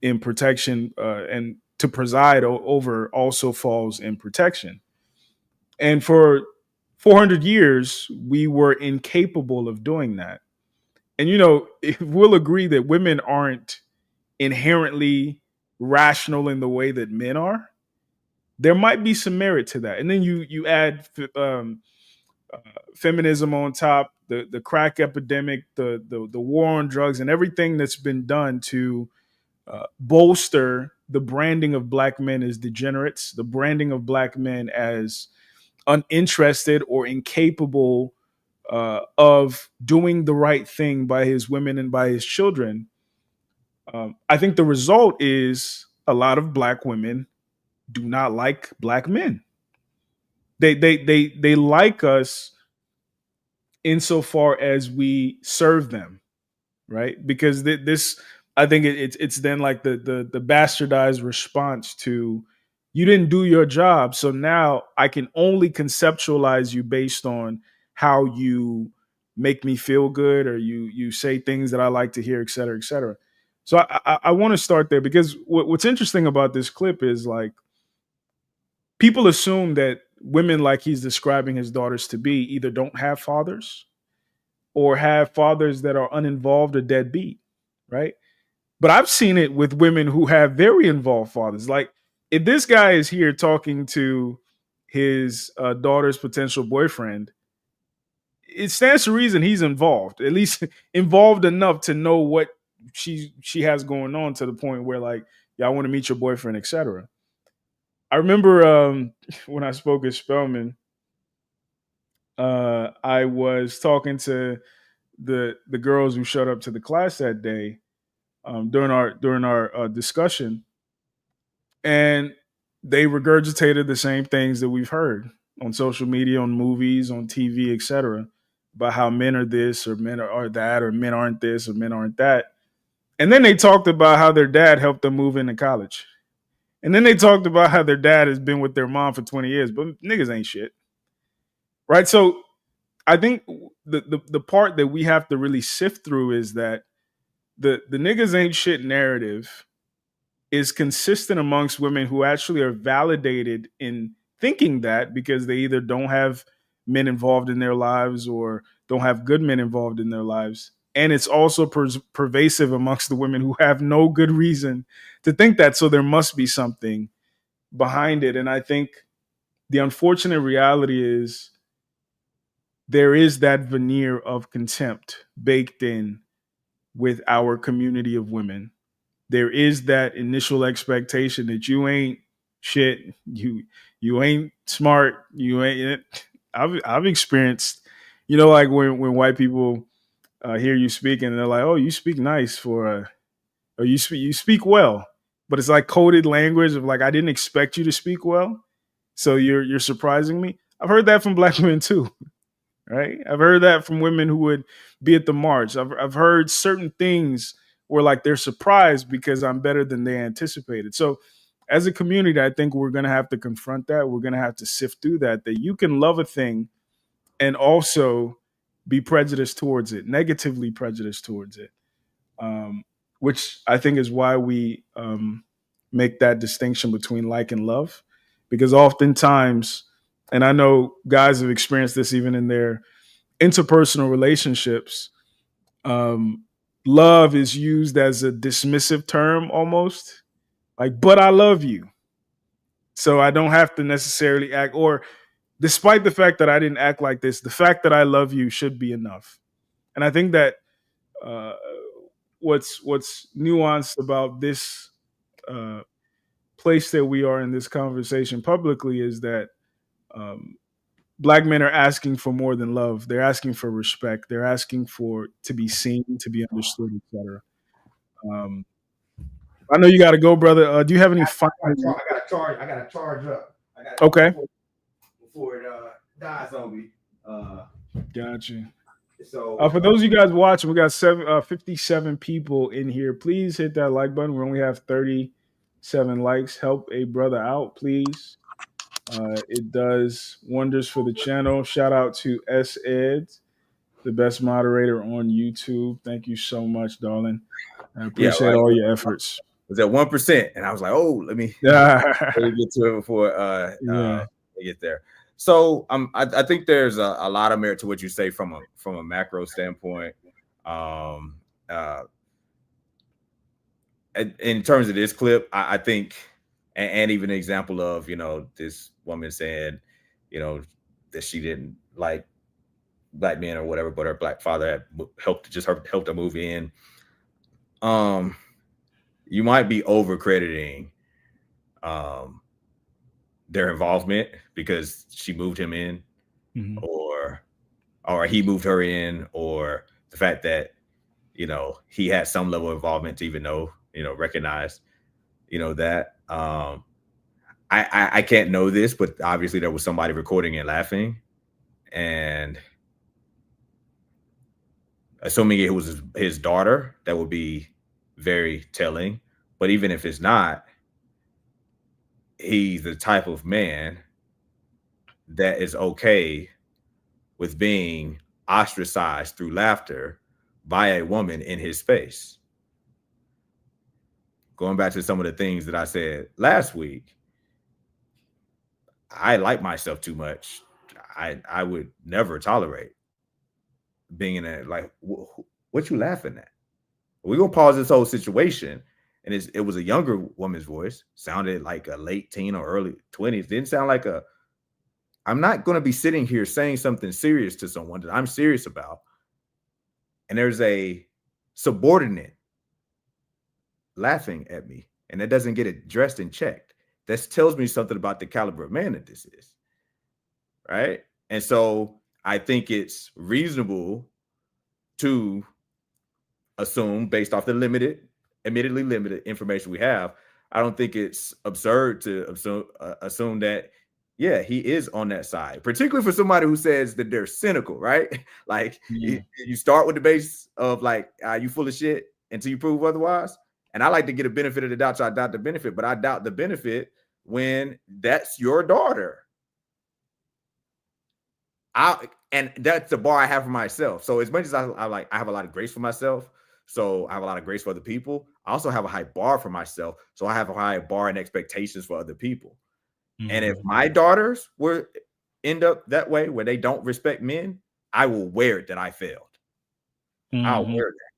in protection, and to preside over also falls in protection. And for 400 years, we were incapable of doing that. And if we'll agree that women aren't inherently rational in the way that men are, there might be some merit to that. And then you add feminism on top, the crack epidemic, the war on drugs, and everything that's been done to bolster the branding of Black men as degenerates, the branding of Black men as uninterested or incapable of doing the right thing by his women and by his children. I think the result is a lot of Black women do not like Black men. They like us insofar as we serve them, right? Because this, I think it's then like the bastardized response to, you didn't do your job, so now I can only conceptualize you based on how you make me feel good, or you say things that I like to hear, et cetera, et cetera. So I want to start there, because what's interesting about this clip is, like, people assume that women, like he's describing his daughters to be, either don't have fathers or have fathers that are uninvolved or deadbeat, right? But I've seen it with women who have very involved fathers. Like, if this guy is here talking to his daughter's potential boyfriend, it stands to reason he's involved, at least involved enough to know what she has going on, to the point where, like, yeah, I want to meet your boyfriend, etc. I remember when I spoke at Spelman, I was talking to the girls who showed up to the class that day, during our discussion, and they regurgitated the same things that we've heard on social media, on movies, on TV, etc., about how men are this or men are that, or men aren't this or men aren't that. And then they talked about how their dad helped them move into college. And then they talked about how their dad has been with their mom for 20 years, but niggas ain't shit. Right? So I think the part that we have to really sift through is that the niggas ain't shit narrative is consistent amongst women who actually are validated in thinking that, because they either don't have men involved in their lives or don't have good men involved in their lives. And it's also pervasive amongst the women who have no good reason to think that. So there must be something behind it. And I think the unfortunate reality is there is that veneer of contempt baked in with our community of women. There is that initial expectation that you ain't shit, you ain't smart, you ain't. I've experienced, like when white people hear you speak and they're like, "Oh, you speak nice or you speak well," but it's like coded language of like, "I didn't expect you to speak well, so you're surprising me." I've heard that from black men too. Right? I've heard that from women who would be at the march. I've heard certain things where like they're surprised because I'm better than they anticipated. So as a community, I think we're going to have to confront that. We're going to have to sift through that you can love a thing and also be prejudiced towards it, negatively prejudiced towards it, which I think is why we make that distinction between like and love, because oftentimes, and I know guys have experienced this even in their interpersonal relationships, love is used as a dismissive term almost, like, but I love you, so I don't have to necessarily act, or despite the fact that I didn't act like this, the fact that I love you should be enough. And I think that uh, what's nuanced about this uh, place that we are in this conversation publicly is that um, black men are asking for more than love. They're asking for respect. They're asking for to be seen, to be understood, etc. Um, I know you got to go, brother. Do you have any final? I got to charge up. Okay, Before it dies on me. got you. So For those of you guys watching, we got 57 people in here. Please hit that like button. We only have 37 likes. Help a brother out, please. It does wonders for the channel. Shout out to S. Ed, the best moderator on YouTube. Thank you so much, darling. I appreciate all your efforts. It was at 1%, and I was like, "Oh, let me Yeah. get to it before I get there." So I think there's a lot of merit to what you say from a macro standpoint. In terms of this clip, I think, and even an example of this woman saying, that she didn't like black men or whatever, but her black father had helped her move in. You might be over crediting their involvement because she moved him in, or he moved her in, or the fact that he had some level of involvement to even know, recognize, that. I can't know this, but obviously there was somebody recording and laughing, and assuming it was his daughter, that would be very telling. But even if it's not, he's the type of man that is okay with being ostracized through laughter by a woman in his space. Going back to some of the things that I said last week, I like myself too much. I would never tolerate being in a, like, what you laughing at? We're going to pause this whole situation. And it was a younger woman's voice, sounded like a late teen or early 20s. Didn't sound like I'm not going to be sitting here saying something serious to someone that I'm serious about, and there's a subordinate laughing at me, and that doesn't get addressed and checked. That tells me something about the caliber of man that this is, right? And so I think it's reasonable to assume, based off the admittedly limited information we have, I don't think it's absurd to assume that, yeah, he is on that side, particularly for somebody who says that they're cynical, right? Like you start with the base of like, you full of shit until you prove otherwise. And I like to get a benefit of the doubt, so I doubt the benefit, but I doubt the benefit when that's your daughter. And that's the bar I have for myself. So as much as I have a lot of grace for myself, so I have a lot of grace for other people, I also have a high bar for myself. So I have a high bar and expectations for other people. Mm-hmm. And if my daughters were end up that way, where they don't respect men, I will wear it that I failed. Mm-hmm. I'll wear that.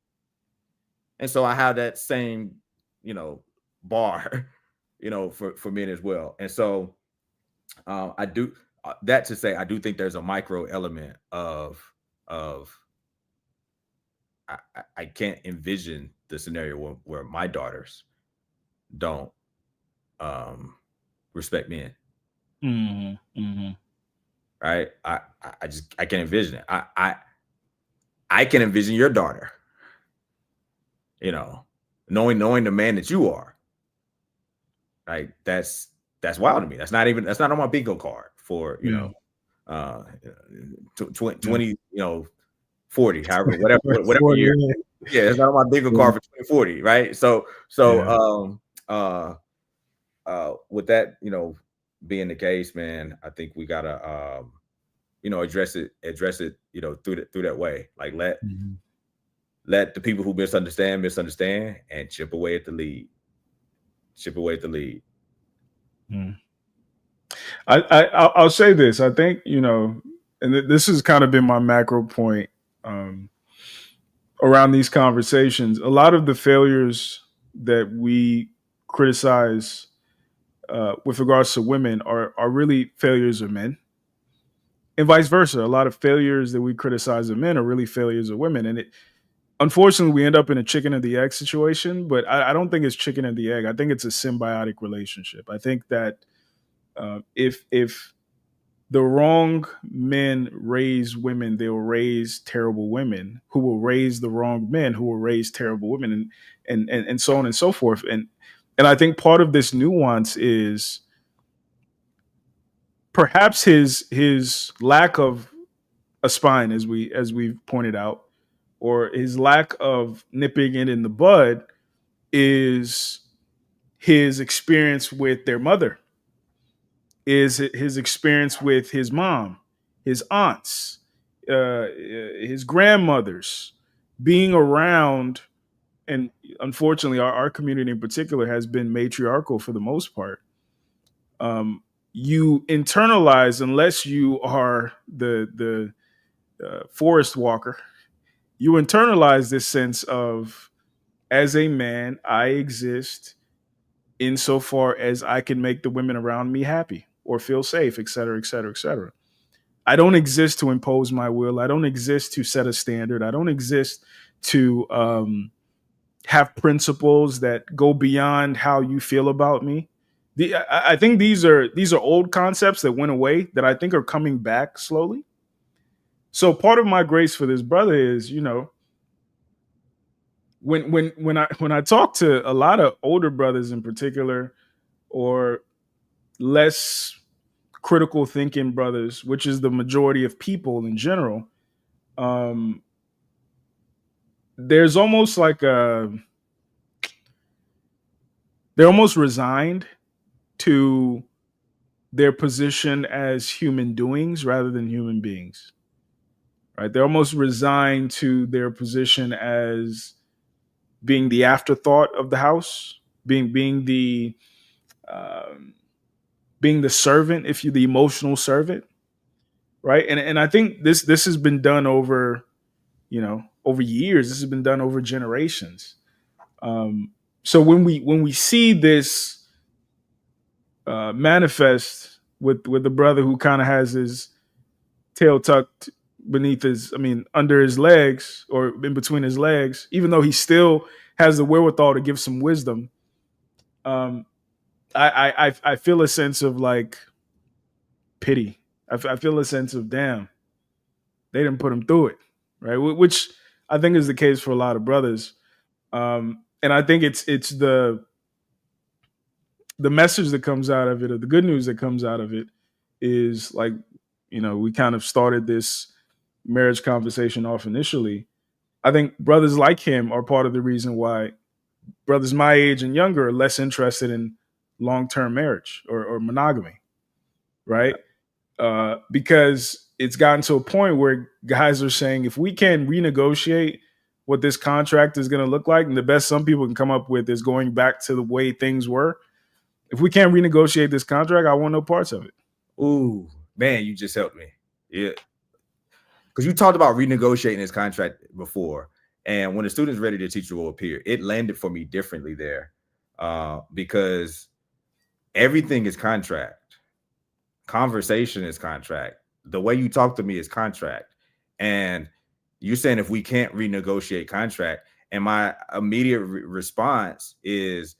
And so I have that same, bar, for men as well. And so I do that to say, I do think there's a micro element of I can't envision the scenario where my daughters don't respect men. Mm-hmm. Mm-hmm. Right? I can't envision it. I can envision your daughter, knowing the man that you are. Like that's wild to me. That's not on my bingo card for 20 40, however, whatever year. Yeah, it's not on my bingo card for 2040, right? So with that, being the case, man, I think we gotta address it, through that way. Like let the people who misunderstand, and chip away at the lead. I'll say this. I think, and this has kind of been my macro point around these conversations. A lot of the failures that we criticize with regards to women are really failures of men, and vice versa. A lot of failures that we criticize of men are really failures of women, and unfortunately, we end up in a chicken and the egg situation. But I don't think it's chicken and the egg. I think it's a symbiotic relationship. I think that if the wrong men raise women, they'll raise terrible women who will raise the wrong men who will raise terrible women, and so on and so forth. And I think part of this nuance is perhaps his lack of a spine, as we've pointed out, or his lack of nipping it in the bud, is his experience with their mother, is his experience with his mom, his aunts, his grandmothers, being around. And unfortunately, our community in particular has been matriarchal for the most part. You internalize, unless you are the forest walker, you internalize this sense of, as a man, I exist insofar as I can make the women around me happy or feel safe, et cetera, et cetera, et cetera. I don't exist to impose my will. I don't exist to set a standard. I don't exist to have principles that go beyond how you feel about me. I think these are old concepts that went away that I think are coming back slowly. So part of my grace for this brother is, when I talk to a lot of older brothers in particular, or less critical thinking brothers, which is the majority of people in general, there's almost like they're almost resigned to their position as human doings rather than human beings. Right? They're almost resigned to their position as being the afterthought of the house, being the servant, if you the emotional servant, right? And I think this has been done over years. This has been done over generations. So when we see this manifest with the brother who kind of has his tail tucked beneath under his legs or in between his legs, even though he still has the wherewithal to give some wisdom. Um, I feel a sense of like pity. I feel a sense of damn, they didn't put him through it, right? Which I think is the case for a lot of brothers. And I think it's the message that comes out of it, or the good news that comes out of it, is like, we kind of started this marriage conversation off initially. I think brothers like him are part of the reason why brothers my age and younger are less interested in long-term marriage or monogamy, right? Because it's gotten to a point where guys are saying, if we can renegotiate what this contract is going to look like, and the best some people can come up with is going back to the way things were. If we can't renegotiate this contract, I want no parts of it. Ooh, man, you just helped me. Yeah. Because you talked about renegotiating his contract before. And when the student's ready to teacher will appear, it landed for me differently there. Because everything is contract. Conversation is contract. The way you talk to me is contract. And you're saying if we can't renegotiate contract, and my immediate response is,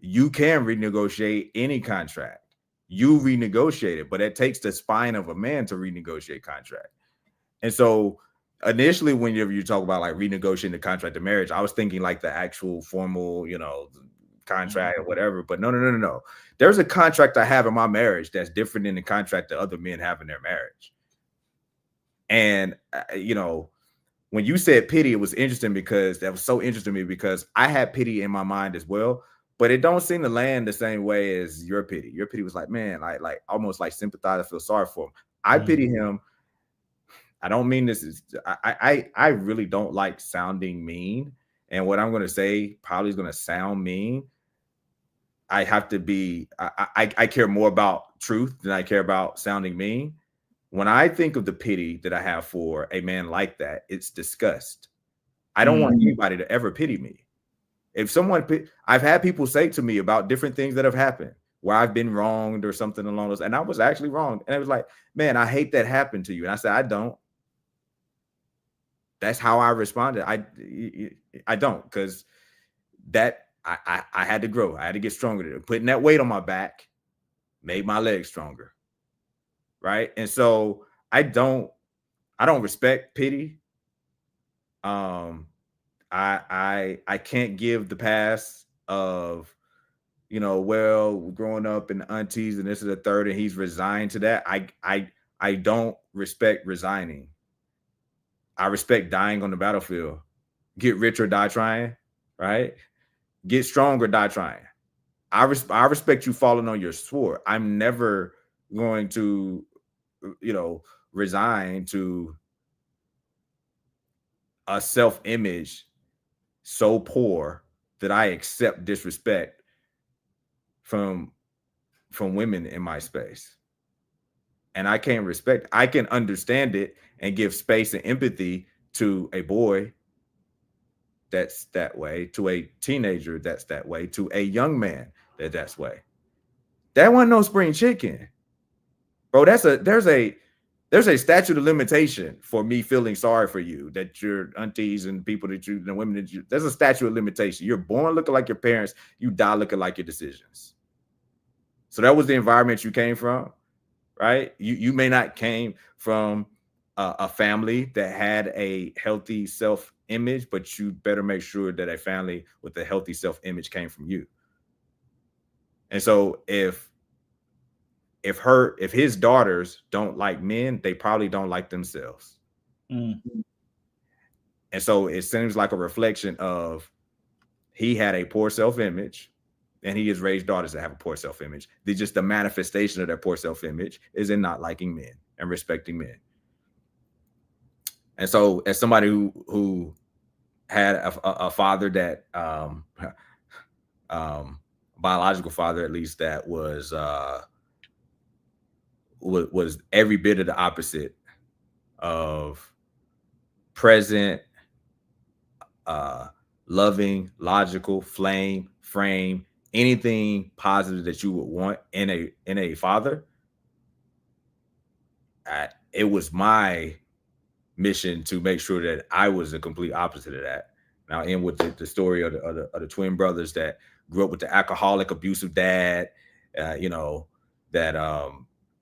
you can renegotiate any contract. You renegotiate it, but it takes the spine of a man to renegotiate contract. And so initially, whenever you talk about like renegotiating the contract of marriage, I was thinking like the actual formal, contract or whatever. But no. There's a contract I have in my marriage that's different than the contract that other men have in their marriage. And, when you said pity, it was interesting because that was so interesting to me because I had pity in my mind as well. But it don't seem to land the same way as your pity. Your pity was like, man, like almost like sympathize, I feel sorry for him. I pity him. I don't mean this is I really don't like sounding mean. And what I'm going to say probably is going to sound mean. I have to be, I care more about truth than I care about sounding mean. When I think of the pity that I have for a man like that, it's disgust. I don't want anybody to ever pity me. If I've had people say to me about different things that have happened where I've been wronged or something along those, and I was actually wronged. And it was like, man, I hate that happened to you. And I said, I don't. That's how I responded. I don't, because that I had to grow. I had to get stronger. Putting that weight on my back made my legs stronger. Right. And so I don't respect pity. I can't give the pass of, growing up in aunties and this is the third and he's resigned to that. I don't respect resigning. I respect dying on the battlefield. Get rich or die trying, right? Get strong or die trying. I respect you falling on your sword. I'm never going to, resign to a self-image so poor that I accept disrespect from women in my space. And I can't respect. I can understand it and give space and empathy to a boy that's that way, to a teenager that's that way, to a young man that's way. That wasn't no spring chicken, bro. There's a statute of limitation for me feeling sorry for you, that your aunties and people the women that you, there's a statute of limitation. You're born looking like your parents, you die looking like your decisions. So that was the environment you came from, right? You may not came from a family that had a healthy self-image, but you better make sure that a family with a healthy self-image came from you. And so if his daughters don't like men, they probably don't like themselves. And so it seems like a reflection of he had a poor self-image and he has raised daughters that have a poor self-image. The manifestation of that poor self-image is in not liking men and respecting men. And so as somebody who had a father that biological father, at least, that was every bit of the opposite of present, loving, logical, frame, anything positive that you would want in a father. it was my mission to make sure that I was the complete opposite of that. Now, end with the story of the twin brothers that grew up with the alcoholic, abusive dad, that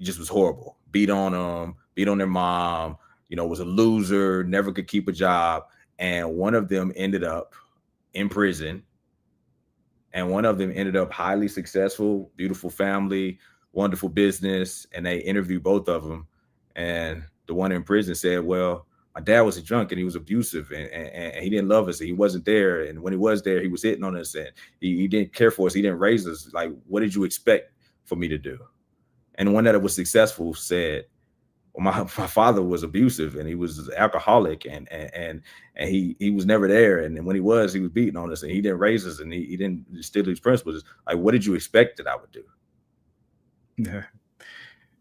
just was horrible. Beat on them, beat on their mom, was a loser, never could keep a job. And one of them ended up in prison. And one of them ended up highly successful, beautiful family, wonderful business. And they interviewed both of them. And the one in prison said, well, my dad was a drunk and he was abusive and he didn't love us. And he wasn't there. And when he was there, he was hitting on us and he didn't care for us. He didn't raise us. Like, what did you expect for me to do? And the one that was successful said, well, my father was abusive and he was alcoholic and he was never there. And when he was beating on us and he didn't raise us and he didn't instill these principles. Like, what did you expect that I would do? Yeah.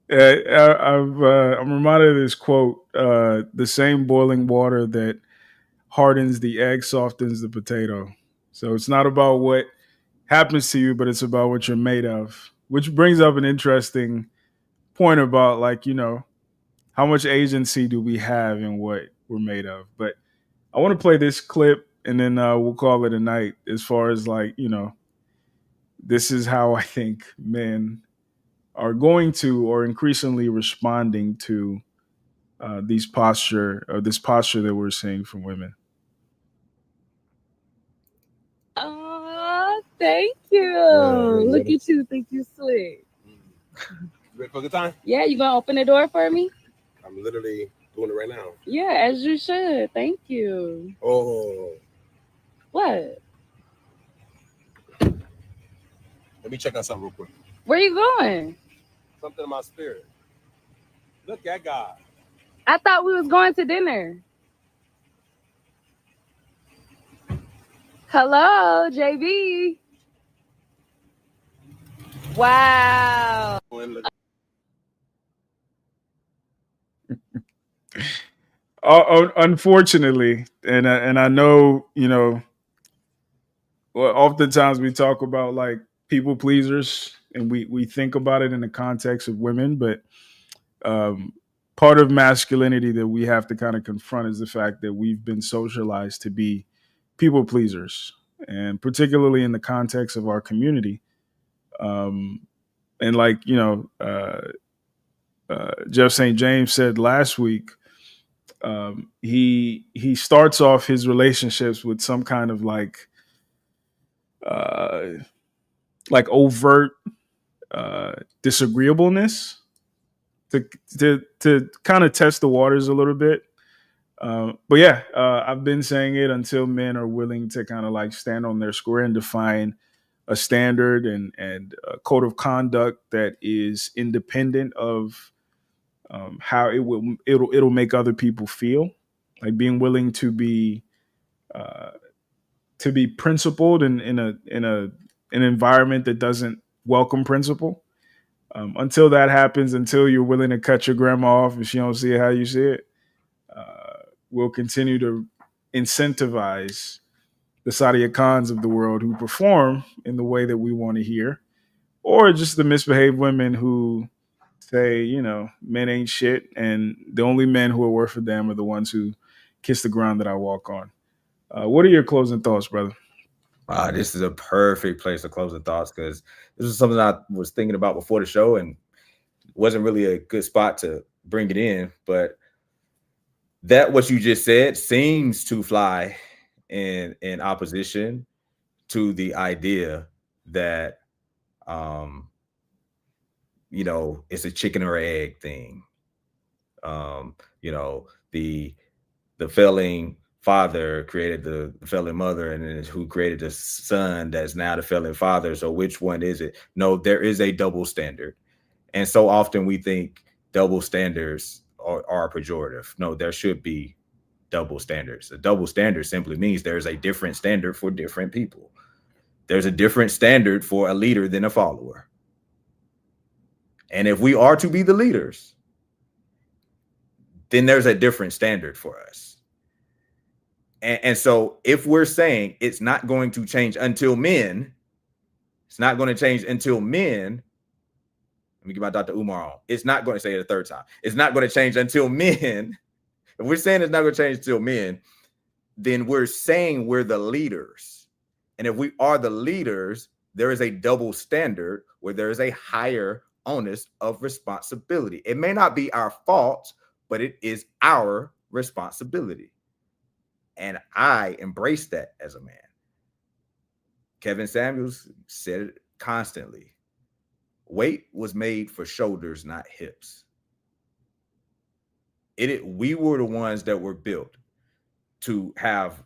I'm reminded of this quote, the same boiling water that hardens the egg softens the potato. So it's not about what happens to you, but it's about what you're made of, which brings up an interesting point about, like, how much agency do we have in what we're made of? But I want to play this clip and then we'll call it a night as far as, like, this is how I think men are going to or increasingly responding to this posture that we're seeing from women. Oh, thank you. Look at you, think you slick. Ready for a good time? Yeah, you gonna open the door for me? I'm literally doing it right now. Yeah, as you should. Thank you. Oh, What? let me check out something real quick. Where you going? Something in my spirit. Look at God. I thought we was going to dinner. Hello, JB. Wow. Unfortunately, and I know, well, oftentimes we talk about, like, people pleasers, and we think about it in the context of women, but part of masculinity that we have to kind of confront is the fact that we've been socialized to be people pleasers, and particularly in the context of our community. And like, Jeff St. James said last week, he starts off his relationships with some kind of like overt disagreeableness to kind of test the waters a little bit. But yeah, I've been saying it until men are willing to kind of like stand on their square and define a standard and a code of conduct that is independent of how it'll make other people feel. Like being willing to be principled in an environment that doesn't welcome principle. Until that happens, until you're willing to cut your grandma off if she don't see it how you see it, we'll continue to incentivize the Sadia Khans of the world who perform in the way that we want to hear, or just the misbehaved women who say, men ain't shit, and the only men who are worth a damn are the ones who kiss the ground that I walk on. What are your closing thoughts, brother? This is a perfect place to close the thoughts, because this is something I was thinking about before the show and wasn't really a good spot to bring it in. But that what you just said seems to fly in opposition to the idea that, it's a chicken or egg thing. The failing father created the failing mother, and then who created the son that's now the failing father. So which one is it? No, there is a double standard. And so often we think double standards are pejorative. No, there should be double standards. A double standard simply means there's a different standard for different people. There's a different standard for a leader than a follower. And if we are to be the leaders, then there's a different standard for us. And so if we're saying it's not going to change until men, Let me get my Dr. Umar on. It's not going to say it a third time. It's not going to change until men. If we're saying it's not going to change until men, then we're saying we're the leaders. And if we are the leaders, there is a double standard where there is a higher onus of responsibility. It may not be our fault, but it is our responsibility. And I embrace that as a man. Kevin Samuels said it constantly. Weight was made for shoulders, not hips. We were the ones that were built to have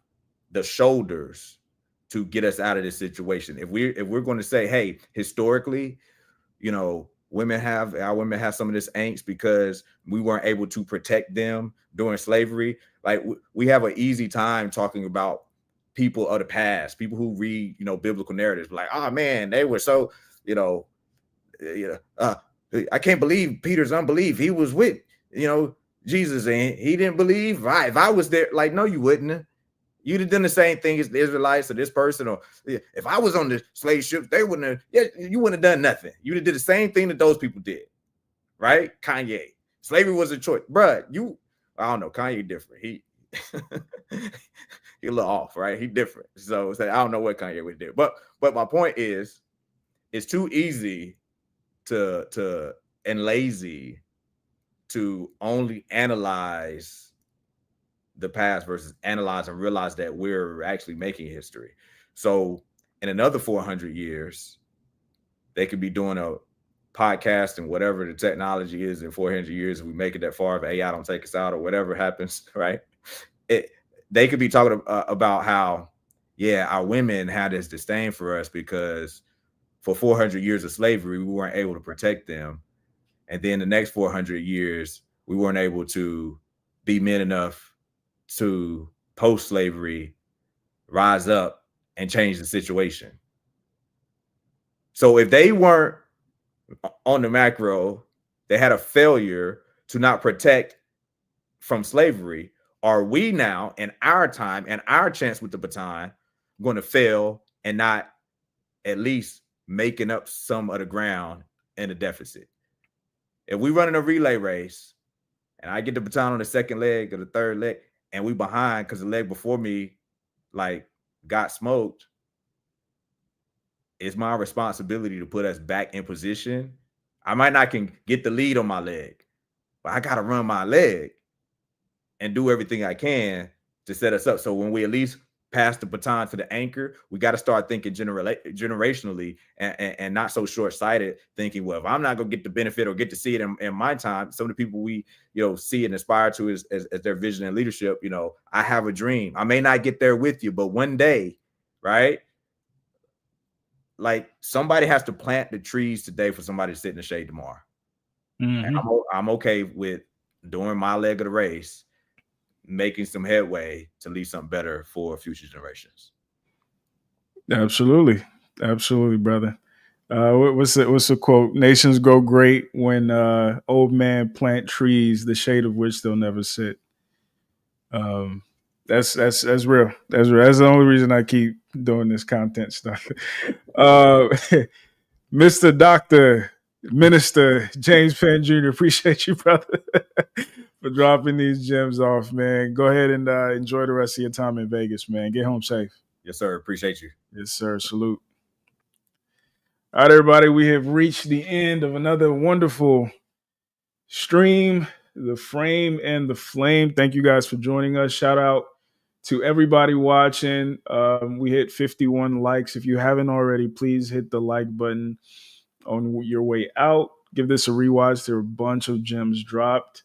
the shoulders to get us out of this situation. If we're going to say, hey, historically, you know, our women have some of this angst because we weren't able to protect them during slavery. Like we have an easy time talking about people of the past, people who read, you know, biblical narratives, like, oh man, they were so, I can't believe Peter's unbelief. He was with, you know, Jesus and he didn't believe. If I was there, like, no, you wouldn't. You'd have done the same thing as the Israelites or this person, or if I was on the slave ships, they wouldn't have, you wouldn't have done nothing. You'd have did the same thing that those people did, right? Kanye, slavery was a choice, bruh. I don't know, Kanye different. He he a little off, right? He different. So I don't know what Kanye would do, but my point is, it's too easy to and lazy to only analyze the past versus analyze and realize that we're actually making history. So in another 400 years, they could be doing a podcast and whatever the technology is in 400 years, if we make it that far, if AI don't take us out or whatever happens, right? They could be talking about how, our women had this disdain for us because for 400 years of slavery, we weren't able to protect them. And then the next 400 years, we weren't able to be men enough to post-slavery rise up and change the situation. So if they weren't on the macro, they had a failure to not protect from slavery, are we now in our time and our chance with the baton going to fail and not at least making up some of the ground in the deficit? If we run in a relay race and I get the baton on the second leg or the third leg and we behind because the leg before me like got smoked, it's my responsibility to put us back in position. I might not can get the lead on my leg, but I got to run my leg and do everything I can to set us up. So when we at least pass the baton to the anchor, we got to start thinking generationally and not so short-sighted, thinking, well, if I'm not going to get the benefit or get to see it in my time, some of the people we, see and aspire to as their vision and leadership, I have a dream. I may not get there with you, but one day, right? Like somebody has to plant the trees today for somebody to sit in the shade tomorrow. Mm-hmm. And I'm okay with doing my leg of the race, making some headway to leave something better for future generations. Absolutely, brother. What's the quote? Nations grow great when old men plant trees, the shade of which they'll never sit. That's real. That's real. That's the only reason I keep doing this content stuff. Mr. Dr. Minister James Penn Jr., appreciate you, brother, for dropping these gems off, man. Go ahead and enjoy the rest of your time in Vegas, man. Get home safe. Yes, sir. Appreciate you. Yes, sir. Salute. All right, everybody. We have reached the end of another wonderful stream, The Frame and the Flame. Thank you guys for joining us. Shout out to everybody watching. We hit 51 likes. If you haven't already, please hit the like button on your way out. Give this a rewatch. There are a bunch of gems dropped.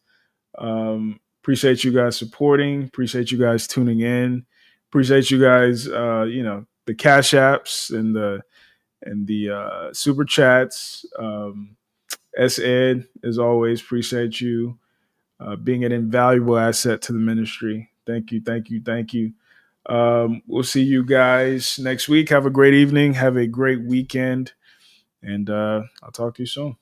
Appreciate you guys supporting. Appreciate you guys tuning in. Appreciate you guys, the Cash Apps and the Super Chats. S-Ed, as always, appreciate you being an invaluable asset to the ministry. Thank you. We'll see you guys next week. Have a great evening. Have a great weekend. And I'll talk to you soon.